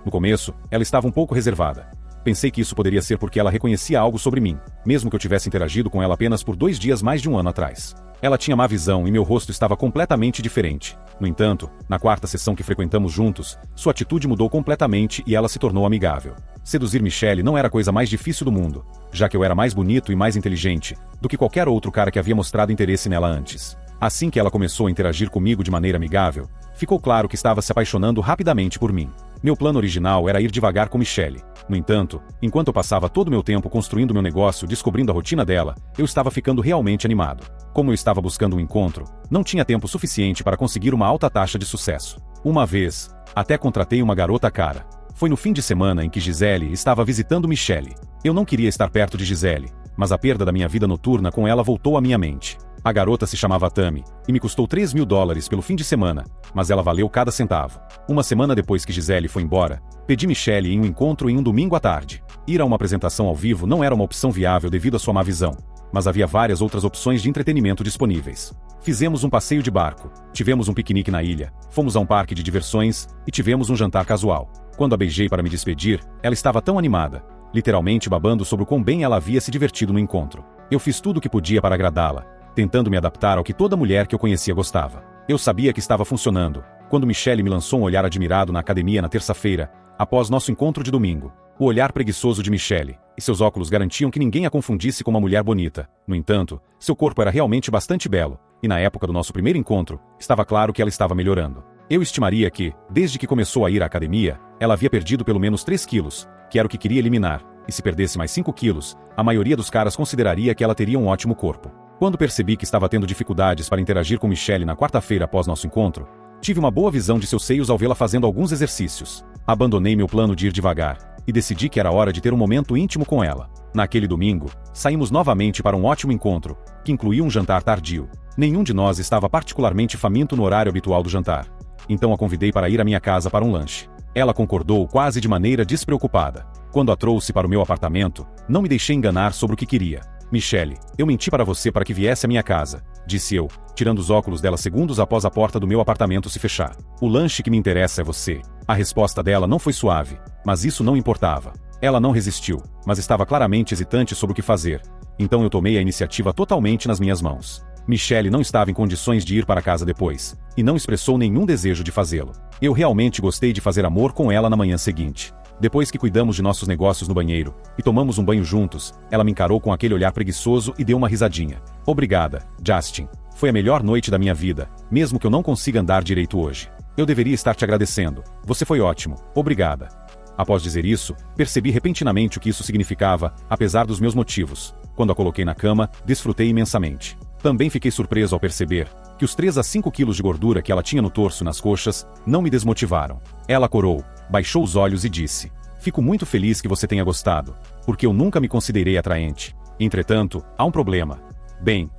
No começo, ela estava um pouco reservada. Pensei que isso poderia ser porque ela reconhecia algo sobre mim, mesmo que eu tivesse interagido com ela apenas por 2 dias mais de um ano atrás. Ela tinha má visão e meu rosto estava completamente diferente. No entanto, na 4ª sessão que frequentamos juntos, sua atitude mudou completamente e ela se tornou amigável. Seduzir Michelle não era a coisa mais difícil do mundo, já que eu era mais bonito e mais inteligente do que qualquer outro cara que havia mostrado interesse nela antes. Assim que ela começou a interagir comigo de maneira amigável, ficou claro que estava se apaixonando rapidamente por mim. Meu plano original era ir devagar com Michelle. No entanto, enquanto eu passava todo o meu tempo construindo meu negócio, descobrindo a rotina dela, eu estava ficando realmente animado. Como eu estava buscando um encontro, não tinha tempo suficiente para conseguir uma alta taxa de sucesso. Uma vez, até contratei uma garota cara. Foi no fim de semana em que Gisele estava visitando Michelle. Eu não queria estar perto de Gisele, mas a perda da minha vida noturna com ela voltou à minha mente. A garota se chamava Tammy, e me custou $3.000 pelo fim de semana, mas ela valeu cada centavo. Uma semana depois que Gisele foi embora, pedi Michelle em um encontro em um domingo à tarde. Ir a uma apresentação ao vivo não era uma opção viável devido à sua má visão, mas havia várias outras opções de entretenimento disponíveis. Fizemos um passeio de barco, tivemos um piquenique na ilha, fomos a um parque de diversões e tivemos um jantar casual. Quando a beijei para me despedir, ela estava tão animada, literalmente babando sobre o quão bem ela havia se divertido no encontro. Eu fiz tudo o que podia para agradá-la, tentando me adaptar ao que toda mulher que eu conhecia gostava. Eu sabia que estava funcionando, quando Michelle me lançou um olhar admirado na academia na terça-feira, após nosso encontro de domingo. O olhar preguiçoso de Michelle, e seus óculos garantiam que ninguém a confundisse com uma mulher bonita. No entanto, seu corpo era realmente bastante belo, e na época do nosso primeiro encontro, estava claro que ela estava melhorando. Eu estimaria que, desde que começou a ir à academia, ela havia perdido pelo menos 3 quilos, que era o que queria eliminar, e se perdesse mais 5 quilos, a maioria dos caras consideraria que ela teria um ótimo corpo. Quando percebi que estava tendo dificuldades para interagir com Michelle na 4ª-feira após nosso encontro, tive uma boa visão de seus seios ao vê-la fazendo alguns exercícios. Abandonei meu plano de ir devagar, e decidi que era hora de ter um momento íntimo com ela. Naquele domingo, saímos novamente para um ótimo encontro, que incluía um jantar tardio. Nenhum de nós estava particularmente faminto no horário habitual do jantar, então a convidei para ir à minha casa para um lanche. Ela concordou quase de maneira despreocupada. Quando a trouxe para o meu apartamento, não me deixei enganar sobre o que queria. Michelle, eu menti para você para que viesse à minha casa, disse eu, tirando os óculos dela segundos após a porta do meu apartamento se fechar. O lanche que me interessa é você. A resposta dela não foi suave, mas isso não importava. Ela não resistiu, mas estava claramente hesitante sobre o que fazer, então eu tomei a iniciativa totalmente nas minhas mãos. Michelle não estava em condições de ir para casa depois, e não expressou nenhum desejo de fazê-lo. Eu realmente gostei de fazer amor com ela na manhã seguinte. Depois que cuidamos de nossos negócios no banheiro, e tomamos um banho juntos, ela me encarou com aquele olhar preguiçoso e deu uma risadinha. Obrigada, Justin. Foi a melhor noite da minha vida, mesmo que eu não consiga andar direito hoje. Eu deveria estar te agradecendo. Você foi ótimo. Obrigada. Após dizer isso, percebi repentinamente o que isso significava, apesar dos meus motivos. Quando a coloquei na cama, desfrutei imensamente. Também fiquei surpreso ao perceber que os 3 a 5 quilos de gordura que ela tinha no torso e nas coxas não me desmotivaram. Ela corou, baixou os olhos e disse: "Fico muito feliz que você tenha gostado, porque eu nunca me considerei atraente. Entretanto, há um problema. Bem,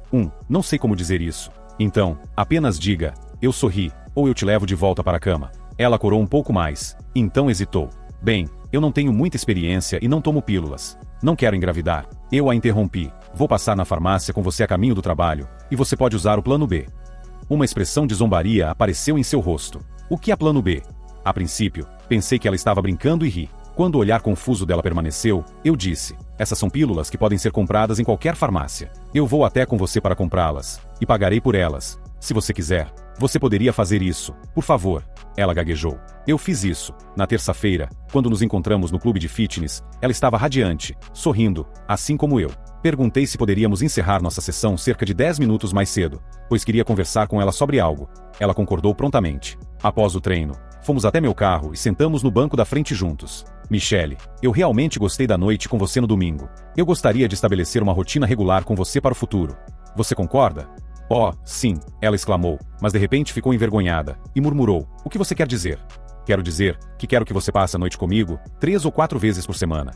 não sei como dizer isso. Então, apenas diga, eu sorri, ou eu te levo de volta para a cama." Ela corou um pouco mais, então hesitou. Bem, Eu não tenho muita experiência e não tomo pílulas. Não quero engravidar. Eu a interrompi. Vou passar na farmácia com você a caminho do trabalho, e você pode usar o plano B. Uma expressão de zombaria apareceu em seu rosto. O que é plano B? A princípio, pensei que ela estava brincando e ri. Quando o olhar confuso dela permaneceu, eu disse: essas são pílulas que podem ser compradas em qualquer farmácia. Eu vou até com você para comprá-las, e pagarei por elas. Se você quiser, você poderia fazer isso, por favor. Ela gaguejou. Eu fiz isso. Na terça-feira, quando nos encontramos no clube de fitness, ela estava radiante, sorrindo, assim como eu. Perguntei se poderíamos encerrar nossa sessão cerca de 10 minutos mais cedo, pois queria conversar com ela sobre algo. Ela concordou prontamente. Após o treino, fomos até meu carro e sentamos no banco da frente juntos. Michelle, eu realmente gostei da noite com você no domingo. Eu gostaria de estabelecer uma rotina regular com você para o futuro. Você concorda? Oh, sim, ela exclamou, mas de repente ficou envergonhada, e murmurou: o que você quer dizer? Quero dizer que quero que você passe a noite comigo 3 ou 4 vezes por semana.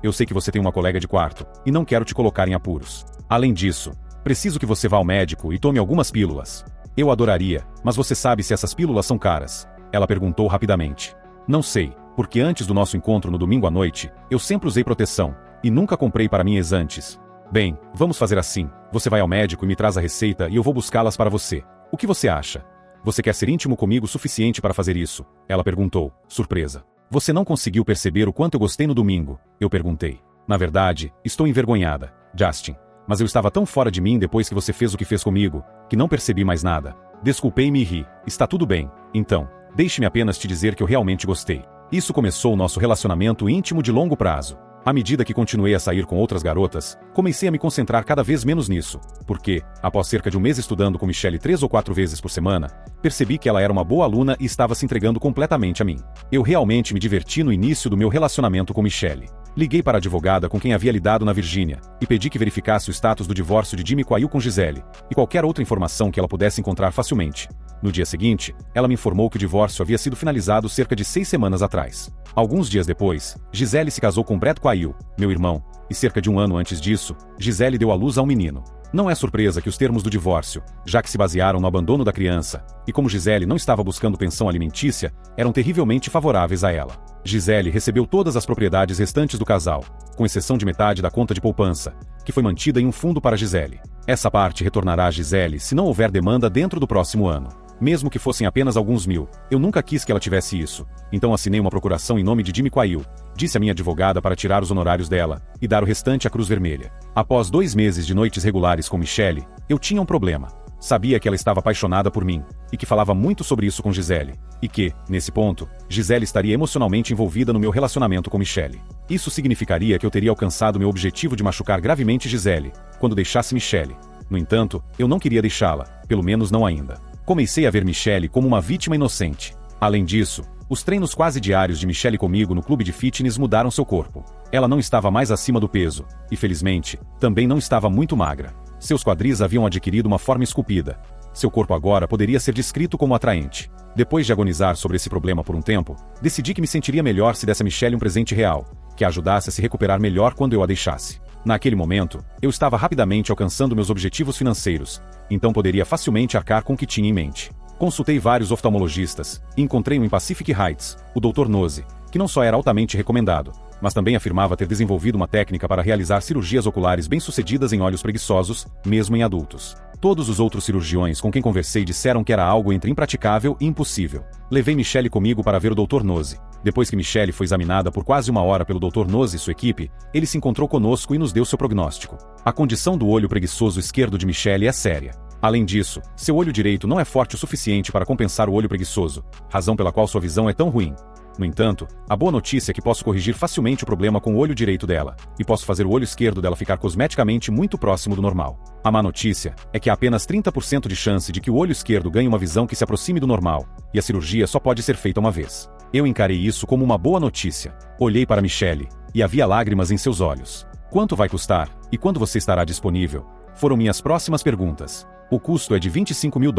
Eu sei que você tem uma colega de quarto, e não quero te colocar em apuros. Além disso, preciso que você vá ao médico e tome algumas pílulas. Eu adoraria, mas você sabe se essas pílulas são caras? Ela perguntou rapidamente. Não sei, porque antes do nosso encontro no domingo à noite, eu sempre usei proteção, e nunca comprei para mim antes. Bem, vamos fazer assim. Você vai ao médico e me traz a receita e eu vou buscá-las para você. O que você acha? Você quer ser íntimo comigo o suficiente para fazer isso? Ela perguntou, surpresa. Você não conseguiu perceber o quanto eu gostei no domingo? Eu perguntei. Na verdade, estou envergonhada, Justin. Mas eu estava tão fora de mim depois que você fez o que fez comigo, que não percebi mais nada. Desculpei-me e ri. Está tudo bem. Então, deixe-me apenas te dizer que eu realmente gostei. Isso começou o nosso relacionamento íntimo de longo prazo. À medida que continuei a sair com outras garotas, comecei a me concentrar cada vez menos nisso, porque, após cerca de um mês estudando com Michelle 3 ou 4 vezes por semana, percebi que ela era uma boa aluna e estava se entregando completamente a mim. Eu realmente me diverti no início do meu relacionamento com Michelle. Liguei para a advogada com quem havia lidado na Virgínia, e pedi que verificasse o status do divórcio de Jimmy Quayle com Gisele, e qualquer outra informação que ela pudesse encontrar facilmente. No dia seguinte, ela me informou que o divórcio havia sido finalizado cerca de 6 semanas atrás. Alguns dias depois, Gisele se casou com Brett Quayle, meu irmão, e cerca de um ano antes disso, Gisele deu à luz a um menino. Não é surpresa que os termos do divórcio, já que se basearam no abandono da criança, e como Gisele não estava buscando pensão alimentícia, eram terrivelmente favoráveis a ela. Gisele recebeu todas as propriedades restantes do casal, com exceção de metade da conta de poupança, que foi mantida em um fundo para Gisele. Essa parte retornará a Gisele se não houver demanda dentro do próximo ano. Mesmo que fossem apenas alguns mil, eu nunca quis que ela tivesse isso, então assinei uma procuração em nome de Jimmy Quayle, disse a minha advogada para tirar os honorários dela, e dar o restante à Cruz Vermelha. Após 2 meses de noites regulares com Michelle, eu tinha um problema. Sabia que ela estava apaixonada por mim, e que falava muito sobre isso com Gisele, e que, nesse ponto, Gisele estaria emocionalmente envolvida no meu relacionamento com Michelle. Isso significaria que eu teria alcançado meu objetivo de machucar gravemente Gisele, quando deixasse Michelle. No entanto, eu não queria deixá-la, pelo menos não ainda. Comecei a ver Michelle como uma vítima inocente. Além disso, os treinos quase diários de Michelle comigo no clube de fitness mudaram seu corpo. Ela não estava mais acima do peso, e felizmente, também não estava muito magra. Seus quadris haviam adquirido uma forma esculpida. Seu corpo agora poderia ser descrito como atraente. Depois de agonizar sobre esse problema por um tempo, decidi que me sentiria melhor se desse a Michelle um presente real, que a ajudasse a se recuperar melhor quando eu a deixasse. Naquele momento, eu estava rapidamente alcançando meus objetivos financeiros, então poderia facilmente arcar com o que tinha em mente. Consultei vários oftalmologistas, e encontrei um em Pacific Heights, o Dr. Nose, que não só era altamente recomendado, mas também afirmava ter desenvolvido uma técnica para realizar cirurgias oculares bem-sucedidas em olhos preguiçosos, mesmo em adultos. Todos os outros cirurgiões com quem conversei disseram que era algo entre impraticável e impossível. Levei Michelle comigo para ver o Dr. Nose. Depois que Michelle foi examinada por quase 1 hora pelo Dr. Nose e sua equipe, ele se encontrou conosco e nos deu seu prognóstico. A condição do olho preguiçoso esquerdo de Michelle é séria. Além disso, seu olho direito não é forte o suficiente para compensar o olho preguiçoso, razão pela qual sua visão é tão ruim. No entanto, a boa notícia é que posso corrigir facilmente o problema com o olho direito dela, e posso fazer o olho esquerdo dela ficar cosmeticamente muito próximo do normal. A má notícia é que há apenas 30% de chance de que o olho esquerdo ganhe uma visão que se aproxime do normal, e a cirurgia só pode ser feita uma vez. Eu encarei isso como uma boa notícia. Olhei para Michelle, e havia lágrimas em seus olhos. Quanto vai custar? E quando você estará disponível? Foram minhas próximas perguntas. O custo é de $25 mil.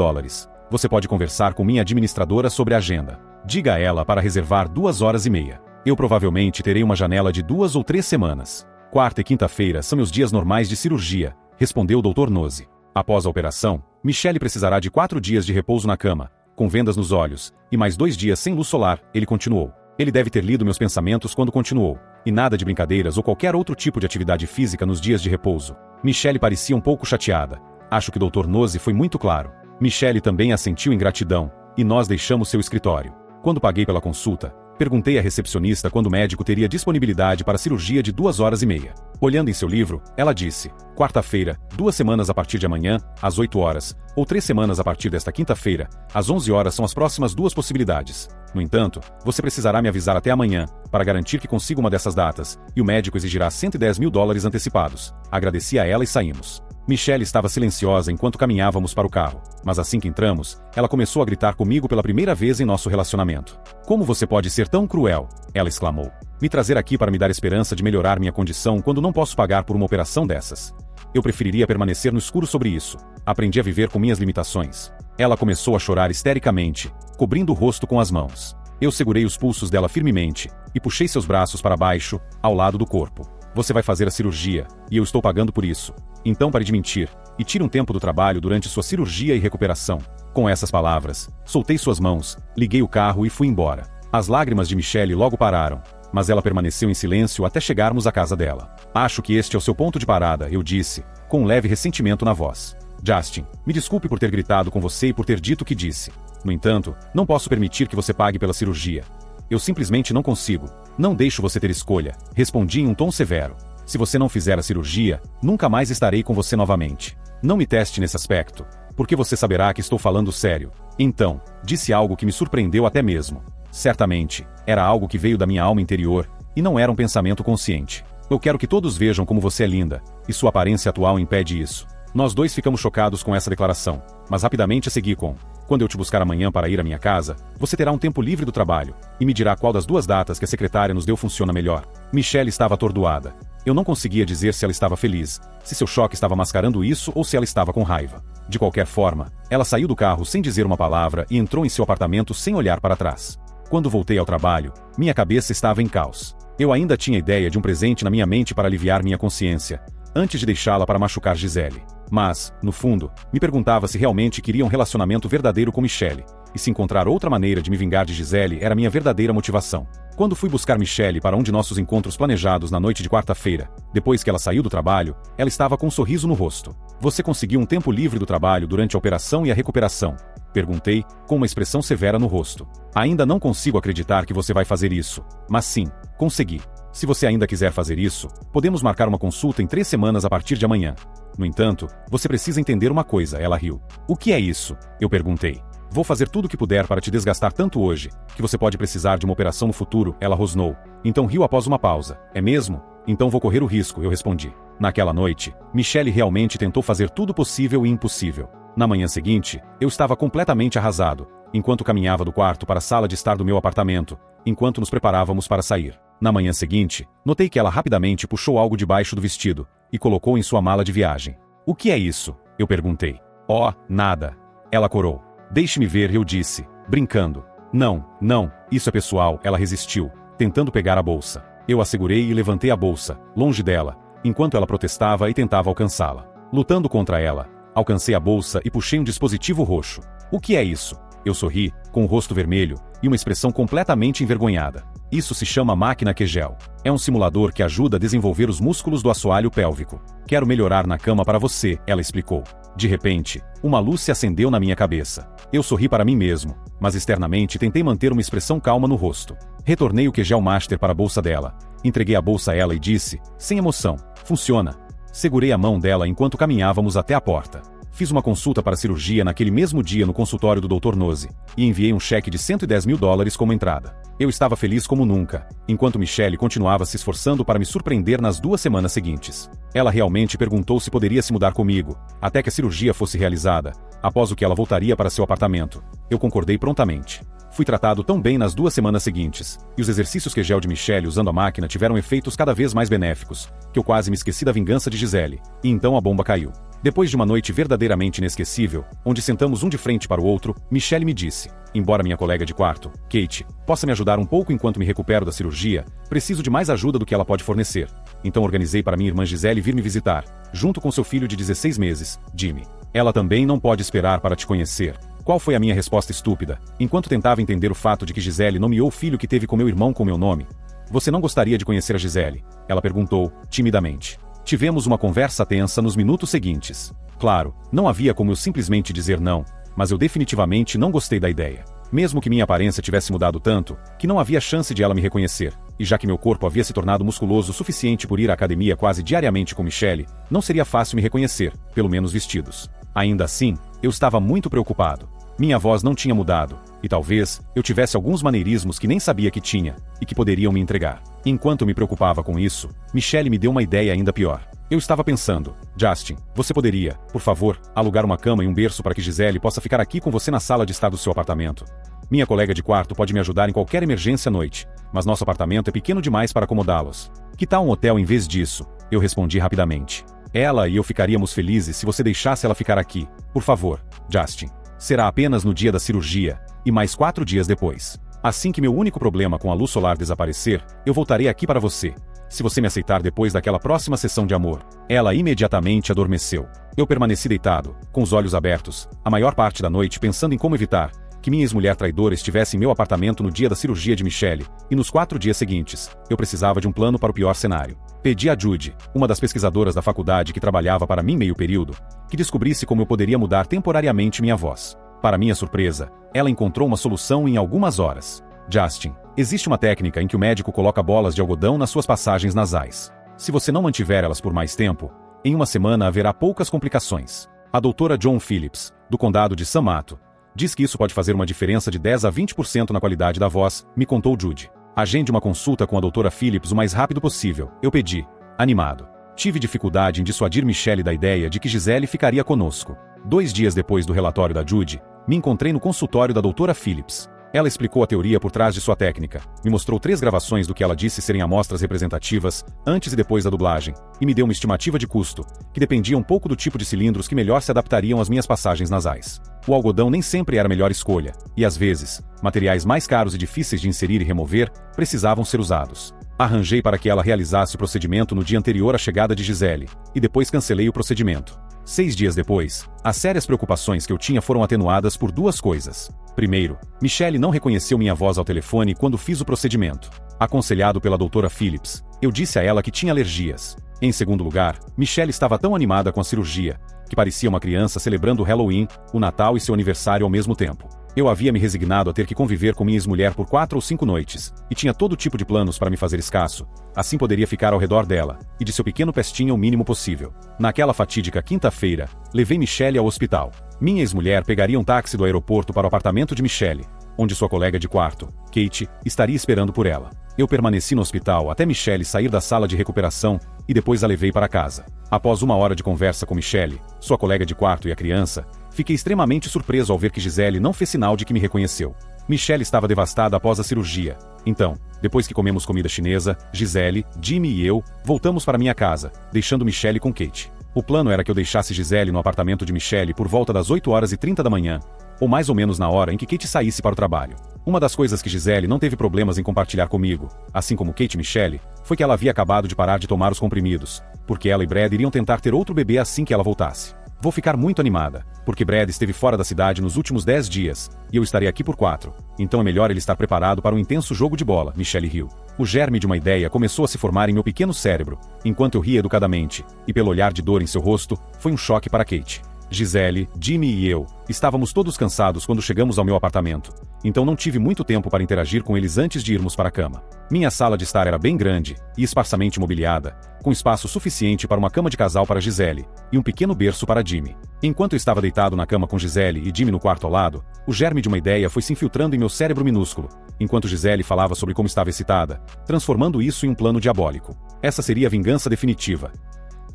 Você pode conversar com minha administradora sobre a agenda. Diga a ela para reservar 2h30. Eu provavelmente terei uma janela de 2 ou 3 semanas. Quarta e quinta-feira são meus dias normais de cirurgia, respondeu o Dr. Nose. Após a operação, Michelle precisará de 4 dias de repouso na cama, com vendas nos olhos, e mais 2 dias sem luz solar, ele continuou. Ele deve ter lido meus pensamentos quando continuou. E nada de brincadeiras ou qualquer outro tipo de atividade física nos dias de repouso. Michelle parecia um pouco chateada. Acho que o Dr. Nozzi foi muito claro. Michelle também assentiu em gratidão, e nós deixamos seu escritório. Quando paguei pela consulta, perguntei à recepcionista quando o médico teria disponibilidade para a cirurgia de 2h30. Olhando em seu livro, ela disse: quarta-feira, 2 semanas a partir de amanhã, às 8 horas, ou 3 semanas a partir desta quinta-feira, às 11 horas são as próximas 2 possibilidades. No entanto, você precisará me avisar até amanhã, para garantir que consiga uma dessas datas, e o médico exigirá $110.000 antecipados. Agradeci a ela e saímos. Michelle estava silenciosa enquanto caminhávamos para o carro, mas assim que entramos, ela começou a gritar comigo pela primeira vez em nosso relacionamento. Como você pode ser tão cruel? Ela exclamou. Me trazer aqui para me dar esperança de melhorar minha condição quando não posso pagar por uma operação dessas. Eu preferiria permanecer no escuro sobre isso. Aprendi a viver com minhas limitações. Ela começou a chorar histericamente, cobrindo o rosto com as mãos. Eu segurei os pulsos dela firmemente e puxei seus braços para baixo, ao lado do corpo. Você vai fazer a cirurgia, e eu estou pagando por isso. Então pare de mentir, e tire um tempo do trabalho durante sua cirurgia e recuperação. Com essas palavras, soltei suas mãos, liguei o carro e fui embora. As lágrimas de Michelle logo pararam, mas ela permaneceu em silêncio até chegarmos à casa dela. Acho que este é o seu ponto de parada, eu disse, com um leve ressentimento na voz. Justin, me desculpe por ter gritado com você e por ter dito o que disse. No entanto, não posso permitir que você pague pela cirurgia. Eu simplesmente não consigo. Não deixo você ter escolha, respondi em um tom severo. Se você não fizer a cirurgia, nunca mais estarei com você novamente. Não me teste nesse aspecto, porque você saberá que estou falando sério. Então, disse algo que me surpreendeu até mesmo. Certamente, era algo que veio da minha alma interior, e não era um pensamento consciente. Eu quero que todos vejam como você é linda, e sua aparência atual impede isso. Nós dois ficamos chocados com essa declaração, mas rapidamente segui com: quando eu te buscar amanhã para ir à minha casa, você terá um tempo livre do trabalho, e me dirá qual das 2 datas que a secretária nos deu funciona melhor. Michelle estava atordoada. Eu não conseguia dizer se ela estava feliz, se seu choque estava mascarando isso ou se ela estava com raiva. De qualquer forma, ela saiu do carro sem dizer uma palavra e entrou em seu apartamento sem olhar para trás. Quando voltei ao trabalho, minha cabeça estava em caos. Eu ainda tinha ideia de um presente na minha mente para aliviar minha consciência, antes de deixá-la para machucar Gisele. Mas, no fundo, me perguntava se realmente queria um relacionamento verdadeiro com Michelle, e se encontrar outra maneira de me vingar de Gisele era minha verdadeira motivação. Quando fui buscar Michelle para um de nossos encontros planejados na noite de quarta-feira, depois que ela saiu do trabalho, ela estava com um sorriso no rosto. Você conseguiu um tempo livre do trabalho durante a operação e a recuperação? Perguntei, com uma expressão severa no rosto. Ainda não consigo acreditar que você vai fazer isso, mas sim, consegui. Se você ainda quiser fazer isso, podemos marcar uma consulta em 3 semanas a partir de amanhã. No entanto, você precisa entender uma coisa, ela riu. O que é isso? Eu perguntei. Vou fazer tudo o que puder para te desgastar tanto hoje, que você pode precisar de uma operação no futuro, ela rosnou. Então riu após uma pausa. É mesmo? Então vou correr o risco, eu respondi. Naquela noite, Michelle realmente tentou fazer tudo possível e impossível. Na manhã seguinte, eu estava completamente arrasado, enquanto caminhava do quarto para a sala de estar do meu apartamento, enquanto nos preparávamos para sair. Na manhã seguinte, notei que ela rapidamente puxou algo debaixo do vestido e colocou em sua mala de viagem. O que é isso? Eu perguntei. Oh, nada. Ela corou. Deixe-me ver, eu disse, brincando. Não, isso é pessoal, ela resistiu, tentando pegar a bolsa. Eu a segurei e levantei a bolsa, longe dela, enquanto ela protestava e tentava alcançá-la. Lutando contra ela, alcancei a bolsa e puxei um dispositivo roxo. O que é isso? Eu sorri, com o rosto vermelho e uma expressão completamente envergonhada. Isso se chama máquina Kegel. É um simulador que ajuda a desenvolver os músculos do assoalho pélvico. Quero melhorar na cama para você, ela explicou. De repente, uma luz se acendeu na minha cabeça. Eu sorri para mim mesmo, mas externamente tentei manter uma expressão calma no rosto. Retornei o Kegel Master para a bolsa dela. Entreguei a bolsa a ela e disse, sem emoção, funciona. Segurei a mão dela enquanto caminhávamos até a porta. Fiz uma consulta para cirurgia naquele mesmo dia no consultório do Dr. Nozzi, e enviei um cheque de $110.000 como entrada. Eu estava feliz como nunca, enquanto Michelle continuava se esforçando para me surpreender nas 2 semanas seguintes. Ela realmente perguntou se poderia se mudar comigo, até que a cirurgia fosse realizada, após o que ela voltaria para seu apartamento. Eu concordei prontamente. Fui tratado tão bem nas 2 semanas seguintes, e os exercícios Kegel de Michelle usando a máquina tiveram efeitos cada vez mais benéficos, que eu quase me esqueci da vingança de Gisele, e então a bomba caiu. Depois de uma noite verdadeiramente inesquecível, onde sentamos um de frente para o outro, Michelle me disse, embora minha colega de quarto, Kate, possa me ajudar um pouco enquanto me recupero da cirurgia, preciso de mais ajuda do que ela pode fornecer. Então organizei para minha irmã Gisele vir me visitar, junto com seu filho de 16 meses, Jimmy. Ela também não pode esperar para te conhecer. Qual foi a minha resposta estúpida, enquanto tentava entender o fato de que Gisele nomeou o filho que teve com meu irmão com meu nome? Você não gostaria de conhecer a Gisele? Ela perguntou, timidamente. Tivemos uma conversa tensa nos minutos seguintes. Claro, não havia como eu simplesmente dizer não, mas eu definitivamente não gostei da ideia. Mesmo que minha aparência tivesse mudado tanto, que não havia chance de ela me reconhecer, e já que meu corpo havia se tornado musculoso o suficiente por ir à academia quase diariamente com Michelle, não seria fácil me reconhecer, pelo menos vestidos. Ainda assim, eu estava muito preocupado. Minha voz não tinha mudado, e talvez eu tivesse alguns maneirismos que nem sabia que tinha, e que poderiam me entregar. Enquanto eu me preocupava com isso, Michelle me deu uma ideia ainda pior. Eu estava pensando, Justin, você poderia, por favor, alugar uma cama e um berço para que Gisele possa ficar aqui com você na sala de estar do seu apartamento? Minha colega de quarto pode me ajudar em qualquer emergência à noite, mas nosso apartamento é pequeno demais para acomodá-los. Que tal um hotel em vez disso? Eu respondi rapidamente. Ela e eu ficaríamos felizes se você deixasse ela ficar aqui. Por favor, Justin. Será apenas no dia da cirurgia, e mais 4 dias depois. Assim que meu único problema com a luz solar desaparecer, eu voltarei aqui para você. Se você me aceitar depois daquela próxima sessão de amor. Ela imediatamente adormeceu. Eu permaneci deitado, com os olhos abertos, a maior parte da noite pensando em como evitar que minha ex-mulher traidora estivesse em meu apartamento no dia da cirurgia de Michelle, e nos 4 dias seguintes, eu precisava de um plano para o pior cenário. Pedi a Judy, uma das pesquisadoras da faculdade que trabalhava para mim meio período, que descobrisse como eu poderia mudar temporariamente minha voz. Para minha surpresa, ela encontrou uma solução em algumas horas. Justin, existe uma técnica em que o médico coloca bolas de algodão nas suas passagens nasais. Se você não mantiver elas por mais tempo, em uma semana haverá poucas complicações. A doutora John Phillips, do condado de San Mato, diz que isso pode fazer uma diferença de 10 a 20% na qualidade da voz, me contou Judy. Agende uma consulta com a doutora Phillips o mais rápido possível, eu pedi, animado. Tive dificuldade em dissuadir Michelle da ideia de que Gisele ficaria conosco. 2 dias depois do relatório da Judy, me encontrei no consultório da doutora Phillips. Ela explicou a teoria por trás de sua técnica, me mostrou 3 gravações do que ela disse serem amostras representativas, antes e depois da dublagem, e me deu uma estimativa de custo, que dependia um pouco do tipo de cilindros que melhor se adaptariam às minhas passagens nasais. O algodão nem sempre era a melhor escolha, e às vezes, materiais mais caros e difíceis de inserir e remover, precisavam ser usados. Arranjei para que ela realizasse o procedimento no dia anterior à chegada de Gisele, e depois cancelei o procedimento. 6 dias depois, as sérias preocupações que eu tinha foram atenuadas por 2 coisas. Primeiro, Michelle não reconheceu minha voz ao telefone quando fiz o procedimento. Aconselhado pela doutora Phillips, eu disse a ela que tinha alergias. Em segundo lugar, Michelle estava tão animada com a cirurgia, que parecia uma criança celebrando o Halloween, o Natal e seu aniversário ao mesmo tempo. Eu havia me resignado a ter que conviver com minha ex-mulher por 4 ou 5 noites, e tinha todo tipo de planos para me fazer escasso. Assim poderia ficar ao redor dela, e de seu pequeno pestinho o mínimo possível. Naquela fatídica quinta-feira, levei Michelle ao hospital. Minha ex-mulher pegaria um táxi do aeroporto para o apartamento de Michelle, onde sua colega de quarto, Kate, estaria esperando por ela. Eu permaneci no hospital até Michelle sair da sala de recuperação, e depois a levei para casa. Após 1 hora de conversa com Michelle, sua colega de quarto e a criança, fiquei extremamente surpreso ao ver que Gisele não fez sinal de que me reconheceu. Michelle estava devastada após a cirurgia. Então, depois que comemos comida chinesa, Gisele, Jimmy e eu, voltamos para minha casa, deixando Michelle com Kate. O plano era que eu deixasse Gisele no apartamento de Michelle por volta das 8h30 da manhã, ou mais ou menos na hora em que Kate saísse para o trabalho. Uma das coisas que Gisele não teve problemas em compartilhar comigo, assim como Kate e Michelle, foi que ela havia acabado de parar de tomar os comprimidos, porque ela e Brad iriam tentar ter outro bebê assim que ela voltasse. Vou ficar muito animada, porque Brad esteve fora da cidade nos últimos 10 dias, e eu estarei aqui por 4, então é melhor ele estar preparado para um intenso jogo de bola, Michelle riu. O germe de uma ideia começou a se formar em meu pequeno cérebro, enquanto eu ria educadamente, e pelo olhar de dor em seu rosto, foi um choque para Kate. Gisele, Jimmy e eu, estávamos todos cansados quando chegamos ao meu apartamento, então não tive muito tempo para interagir com eles antes de irmos para a cama. Minha sala de estar era bem grande e esparsamente mobiliada, com espaço suficiente para uma cama de casal para Gisele, e um pequeno berço para Jimmy. Enquanto eu estava deitado na cama com Gisele e Jimmy no quarto ao lado, o germe de uma ideia foi se infiltrando em meu cérebro minúsculo, enquanto Gisele falava sobre como estava excitada, transformando isso em um plano diabólico. Essa seria a vingança definitiva.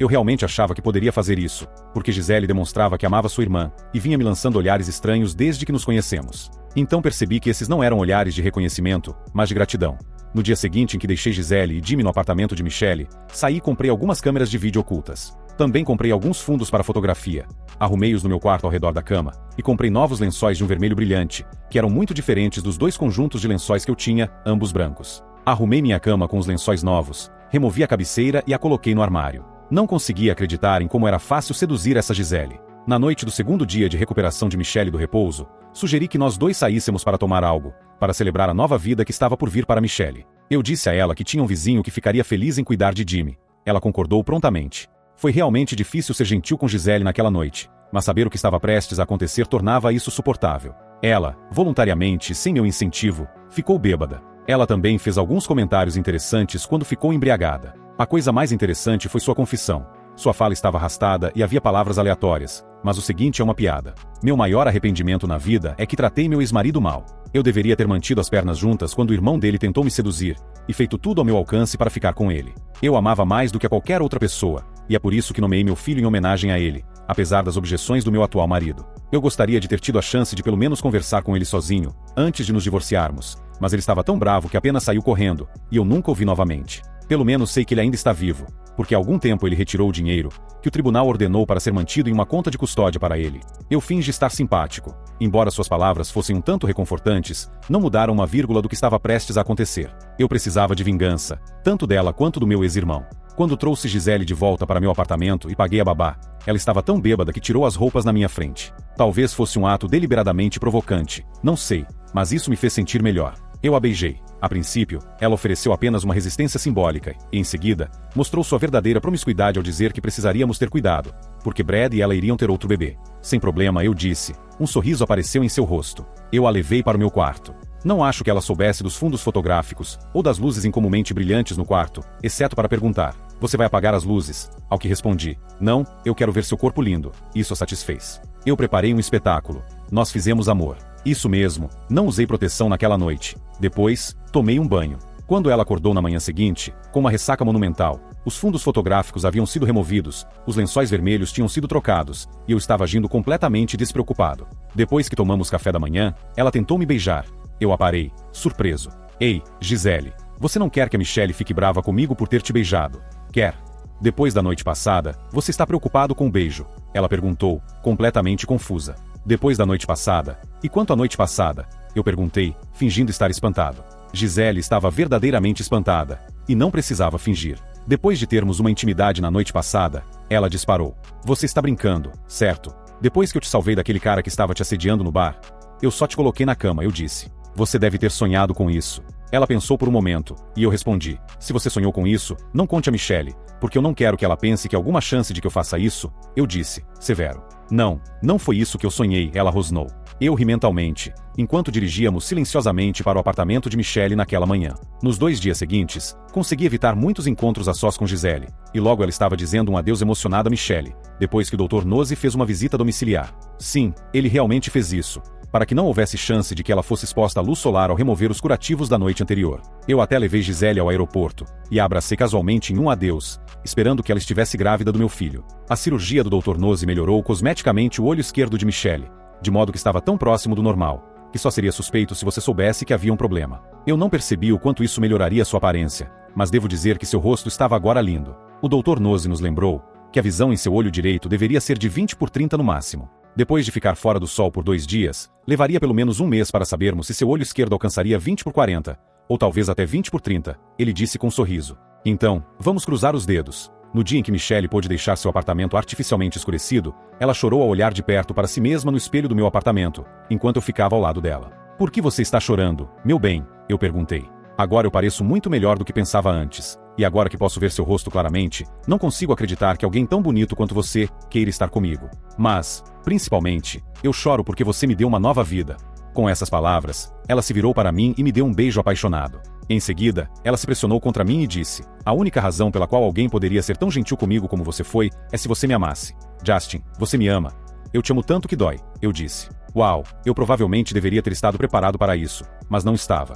Eu realmente achava que poderia fazer isso, porque Gisele demonstrava que amava sua irmã, e vinha me lançando olhares estranhos desde que nos conhecemos. Então percebi que esses não eram olhares de reconhecimento, mas de gratidão. No dia seguinte em que deixei Gisele e Jimmy no apartamento de Michelle, saí e comprei algumas câmeras de vídeo ocultas. Também comprei alguns fundos para fotografia. Arrumei-os no meu quarto ao redor da cama, e comprei novos lençóis de um vermelho brilhante, que eram muito diferentes dos 2 conjuntos de lençóis que eu tinha, ambos brancos. Arrumei minha cama com os lençóis novos, removi a cabeceira e a coloquei no armário. Não conseguia acreditar em como era fácil seduzir essa Gisele. Na noite do segundo dia de recuperação de Michelle do repouso, sugeri que nós dois saíssemos para tomar algo, para celebrar a nova vida que estava por vir para Michelle. Eu disse a ela que tinha um vizinho que ficaria feliz em cuidar de Jimmy. Ela concordou prontamente. Foi realmente difícil ser gentil com Gisele naquela noite, mas saber o que estava prestes a acontecer tornava isso suportável. Ela, voluntariamente, sem meu incentivo, ficou bêbada. Ela também fez alguns comentários interessantes quando ficou embriagada. A coisa mais interessante foi sua confissão. Sua fala estava arrastada e havia palavras aleatórias, mas o seguinte é uma piada. Meu maior arrependimento na vida é que tratei meu ex-marido mal. Eu deveria ter mantido as pernas juntas quando o irmão dele tentou me seduzir, e feito tudo ao meu alcance para ficar com ele. Eu amava mais do que a qualquer outra pessoa, e é por isso que nomeei meu filho em homenagem a ele, apesar das objeções do meu atual marido. Eu gostaria de ter tido a chance de pelo menos conversar com ele sozinho, antes de nos divorciarmos, mas ele estava tão bravo que apenas saiu correndo, e eu nunca o vi novamente. Pelo menos sei que ele ainda está vivo, porque há algum tempo ele retirou o dinheiro que o tribunal ordenou para ser mantido em uma conta de custódia para ele. Eu fingi estar simpático. Embora suas palavras fossem um tanto reconfortantes, não mudaram uma vírgula do que estava prestes a acontecer. Eu precisava de vingança, tanto dela quanto do meu ex-irmão. Quando trouxe Gisele de volta para meu apartamento e paguei a babá, ela estava tão bêbada que tirou as roupas na minha frente. Talvez fosse um ato deliberadamente provocante, não sei, mas isso me fez sentir melhor. Eu a beijei. A princípio, ela ofereceu apenas uma resistência simbólica, e em seguida, mostrou sua verdadeira promiscuidade ao dizer que precisaríamos ter cuidado, porque Brad e ela iriam ter outro bebê. Sem problema, eu disse. Um sorriso apareceu em seu rosto. Eu a levei para o meu quarto. Não acho que ela soubesse dos fundos fotográficos, ou das luzes incomumente brilhantes no quarto, exceto para perguntar: você vai apagar as luzes? Ao que respondi: não, eu quero ver seu corpo lindo. Isso a satisfez. Eu preparei um espetáculo. Nós fizemos amor. Isso mesmo, não usei proteção naquela noite. Depois, tomei um banho. Quando ela acordou na manhã seguinte, com uma ressaca monumental, os fundos fotográficos haviam sido removidos, os lençóis vermelhos tinham sido trocados, e eu estava agindo completamente despreocupado. Depois que tomamos café da manhã, ela tentou me beijar. Eu a parei, surpreso. Ei, Gisele, você não quer que a Michelle fique brava comigo por ter te beijado? Quer? Depois da noite passada, você está preocupado com o beijo? Ela perguntou, completamente confusa. Depois da noite passada? E quanto à noite passada? Eu perguntei, fingindo estar espantado. Gisele estava verdadeiramente espantada, e não precisava fingir. Depois de termos uma intimidade na noite passada, ela disparou. Você está brincando, certo? Depois que eu te salvei daquele cara que estava te assediando no bar? Eu só te coloquei na cama, eu disse. Você deve ter sonhado com isso. Ela pensou por um momento, e eu respondi: se você sonhou com isso, não conte a Michelle, porque eu não quero que ela pense que há alguma chance de que eu faça isso. Eu disse, severo. Não foi isso que eu sonhei, ela rosnou. Eu ri mentalmente, enquanto dirigíamos silenciosamente para o apartamento de Michelle naquela manhã. Nos 2 dias seguintes, consegui evitar muitos encontros a sós com Gisele, e logo ela estava dizendo um adeus emocionado a Michelle, depois que o Dr. Nozzi fez uma visita domiciliar. Sim, ele realmente fez isso, para que não houvesse chance de que ela fosse exposta à luz solar ao remover os curativos da noite anterior. Eu até levei Gisele ao aeroporto, e a abracei casualmente em um adeus, esperando que ela estivesse grávida do meu filho. A cirurgia do Dr. Nozzi melhorou cosmeticamente o olho esquerdo de Michelle, de modo que estava tão próximo do normal, que só seria suspeito se você soubesse que havia um problema. Eu não percebi o quanto isso melhoraria sua aparência, mas devo dizer que seu rosto estava agora lindo. O Dr. Nozzi nos lembrou que a visão em seu olho direito deveria ser de 20/30 no máximo. Depois de ficar fora do sol por 2 dias, levaria pelo menos um mês para sabermos se seu olho esquerdo alcançaria 20/40, ou talvez até 20/30, ele disse com um sorriso. Então, vamos cruzar os dedos. No dia em que Michelle pôde deixar seu apartamento artificialmente escurecido, ela chorou ao olhar de perto para si mesma no espelho do meu apartamento, enquanto eu ficava ao lado dela. Por que você está chorando, meu bem? Eu perguntei. Agora eu pareço muito melhor do que pensava antes, e agora que posso ver seu rosto claramente, não consigo acreditar que alguém tão bonito quanto você queira estar comigo. Mas, principalmente, eu choro porque você me deu uma nova vida. Com essas palavras, ela se virou para mim e me deu um beijo apaixonado. Em seguida, ela se pressionou contra mim e disse: a única razão pela qual alguém poderia ser tão gentil comigo como você foi, é se você me amasse. Justin, você me ama. Eu te amo tanto que dói, eu disse. Uau, eu provavelmente deveria ter estado preparado para isso, mas não estava.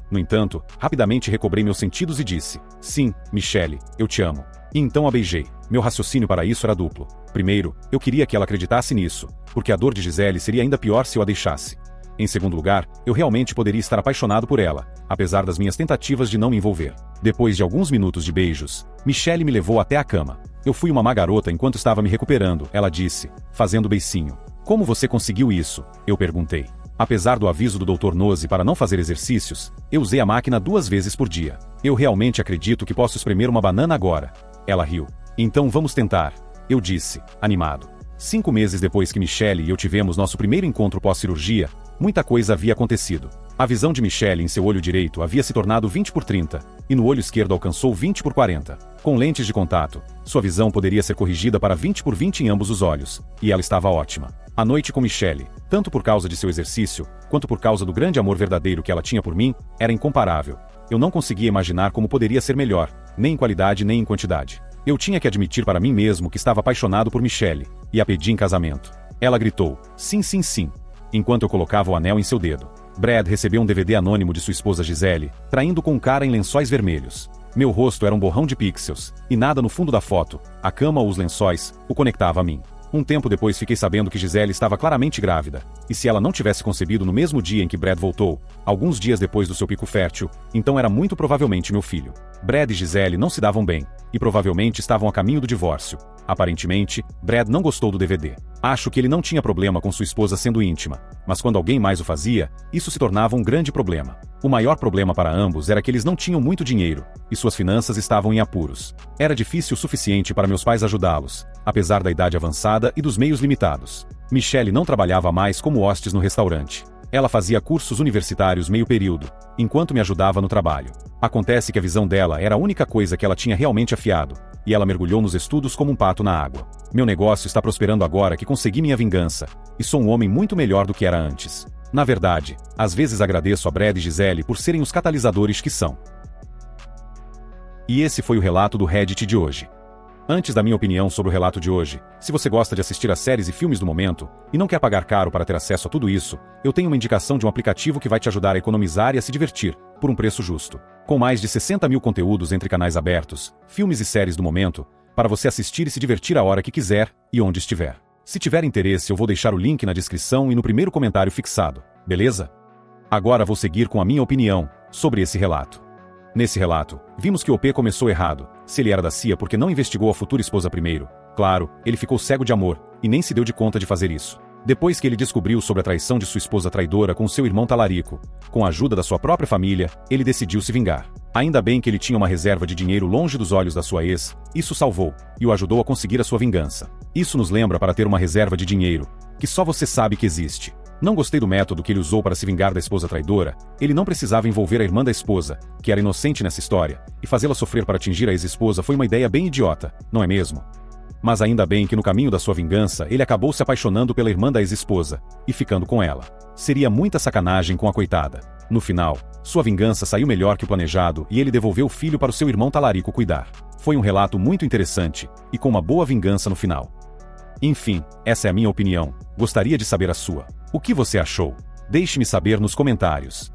No entanto, rapidamente recobrei meus sentidos e disse: sim, Michelle, eu te amo. E então a beijei. Meu raciocínio para isso era duplo. Primeiro, eu queria que ela acreditasse nisso, porque a dor de Gisele seria ainda pior se eu a deixasse. Em segundo lugar, eu realmente poderia estar apaixonado por ela, apesar das minhas tentativas de não me envolver. Depois de alguns minutos de beijos, Michelle me levou até a cama. Eu fui uma má garota enquanto estava me recuperando, ela disse, fazendo beicinho. Como você conseguiu isso? Eu perguntei. Apesar do aviso do Dr. Nozzi para não fazer exercícios, eu usei a máquina 2 vezes por dia. Eu realmente acredito que posso espremer uma banana agora. Ela riu. Então vamos tentar. Eu disse, animado. 5 meses depois que Michelle e eu tivemos nosso primeiro encontro pós-cirurgia, muita coisa havia acontecido. A visão de Michelle em seu olho direito havia se tornado 20/30, e no olho esquerdo alcançou 20/40. Com lentes de contato, sua visão poderia ser corrigida para 20/20 em ambos os olhos, e ela estava ótima. A noite com Michelle, tanto por causa de seu exercício, quanto por causa do grande amor verdadeiro que ela tinha por mim, era incomparável. Eu não conseguia imaginar como poderia ser melhor, nem em qualidade nem em quantidade. Eu tinha que admitir para mim mesmo que estava apaixonado por Michelle, e a pedi em casamento. Ela gritou, sim, sim, sim, enquanto eu colocava o anel em seu dedo. Brad recebeu um DVD anônimo de sua esposa Gisele, traindo com um cara em lençóis vermelhos. Meu rosto era um borrão de pixels, e nada no fundo da foto, a cama ou os lençóis, o conectava a mim. Um tempo depois fiquei sabendo que Gisele estava claramente grávida, e se ela não tivesse concebido no mesmo dia em que Brad voltou, alguns dias depois do seu pico fértil, então era muito provavelmente meu filho. Brad e Gisele não se davam bem, e provavelmente estavam a caminho do divórcio. Aparentemente, Brad não gostou do DVD. Acho que ele não tinha problema com sua esposa sendo íntima, mas quando alguém mais o fazia, isso se tornava um grande problema. O maior problema para ambos era que eles não tinham muito dinheiro, e suas finanças estavam em apuros. Era difícil o suficiente para meus pais ajudá-los, apesar da idade avançada e dos meios limitados. Michelle não trabalhava mais como hostes no restaurante. Ela fazia cursos universitários meio período, enquanto me ajudava no trabalho. Acontece que a visão dela era a única coisa que ela tinha realmente afiado, e ela mergulhou nos estudos como um pato na água. Meu negócio está prosperando agora que consegui minha vingança, e sou um homem muito melhor do que era antes. Na verdade, às vezes agradeço a Brad e Gisele por serem os catalisadores que são. E esse foi o relato do Reddit de hoje. Antes da minha opinião sobre o relato de hoje, se você gosta de assistir a séries e filmes do momento, e não quer pagar caro para ter acesso a tudo isso, eu tenho uma indicação de um aplicativo que vai te ajudar a economizar e a se divertir, por um preço justo. Com mais de 60 mil conteúdos entre canais abertos, filmes e séries do momento, para você assistir e se divertir a hora que quiser e onde estiver. Se tiver interesse, eu vou deixar o link na descrição e no primeiro comentário fixado, beleza? Agora vou seguir com a minha opinião sobre esse relato. Nesse relato, vimos que o OP começou errado. Se ele era da CIA porque não investigou a futura esposa primeiro, claro, ele ficou cego de amor, e nem se deu de conta de fazer isso. Depois que ele descobriu sobre a traição de sua esposa traidora com seu irmão talarico, com a ajuda da sua própria família, ele decidiu se vingar. Ainda bem que ele tinha uma reserva de dinheiro longe dos olhos da sua ex, isso salvou, e o ajudou a conseguir a sua vingança. Isso nos lembra para ter uma reserva de dinheiro, que só você sabe que existe. Não gostei do método que ele usou para se vingar da esposa traidora. Ele não precisava envolver a irmã da esposa, que era inocente nessa história, e fazê-la sofrer para atingir a ex-esposa foi uma ideia bem idiota, não é mesmo? Mas ainda bem que no caminho da sua vingança ele acabou se apaixonando pela irmã da ex-esposa, e ficando com ela. Seria muita sacanagem com a coitada. No final, sua vingança saiu melhor que o planejado e ele devolveu o filho para o seu irmão talarico cuidar. Foi um relato muito interessante, e com uma boa vingança no final. Enfim, essa é a minha opinião, gostaria de saber a sua. O que você achou? Deixe-me saber nos comentários.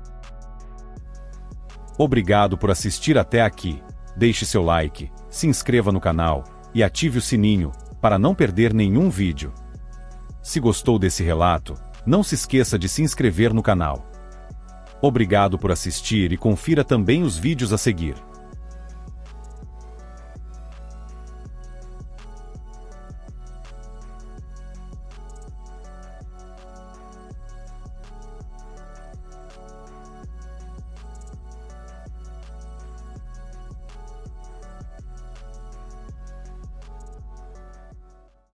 Obrigado por assistir até aqui. Deixe seu like, se inscreva no canal e ative o sininho para não perder nenhum vídeo. Se gostou desse relato, não se esqueça de se inscrever no canal. Obrigado por assistir e confira também os vídeos a seguir.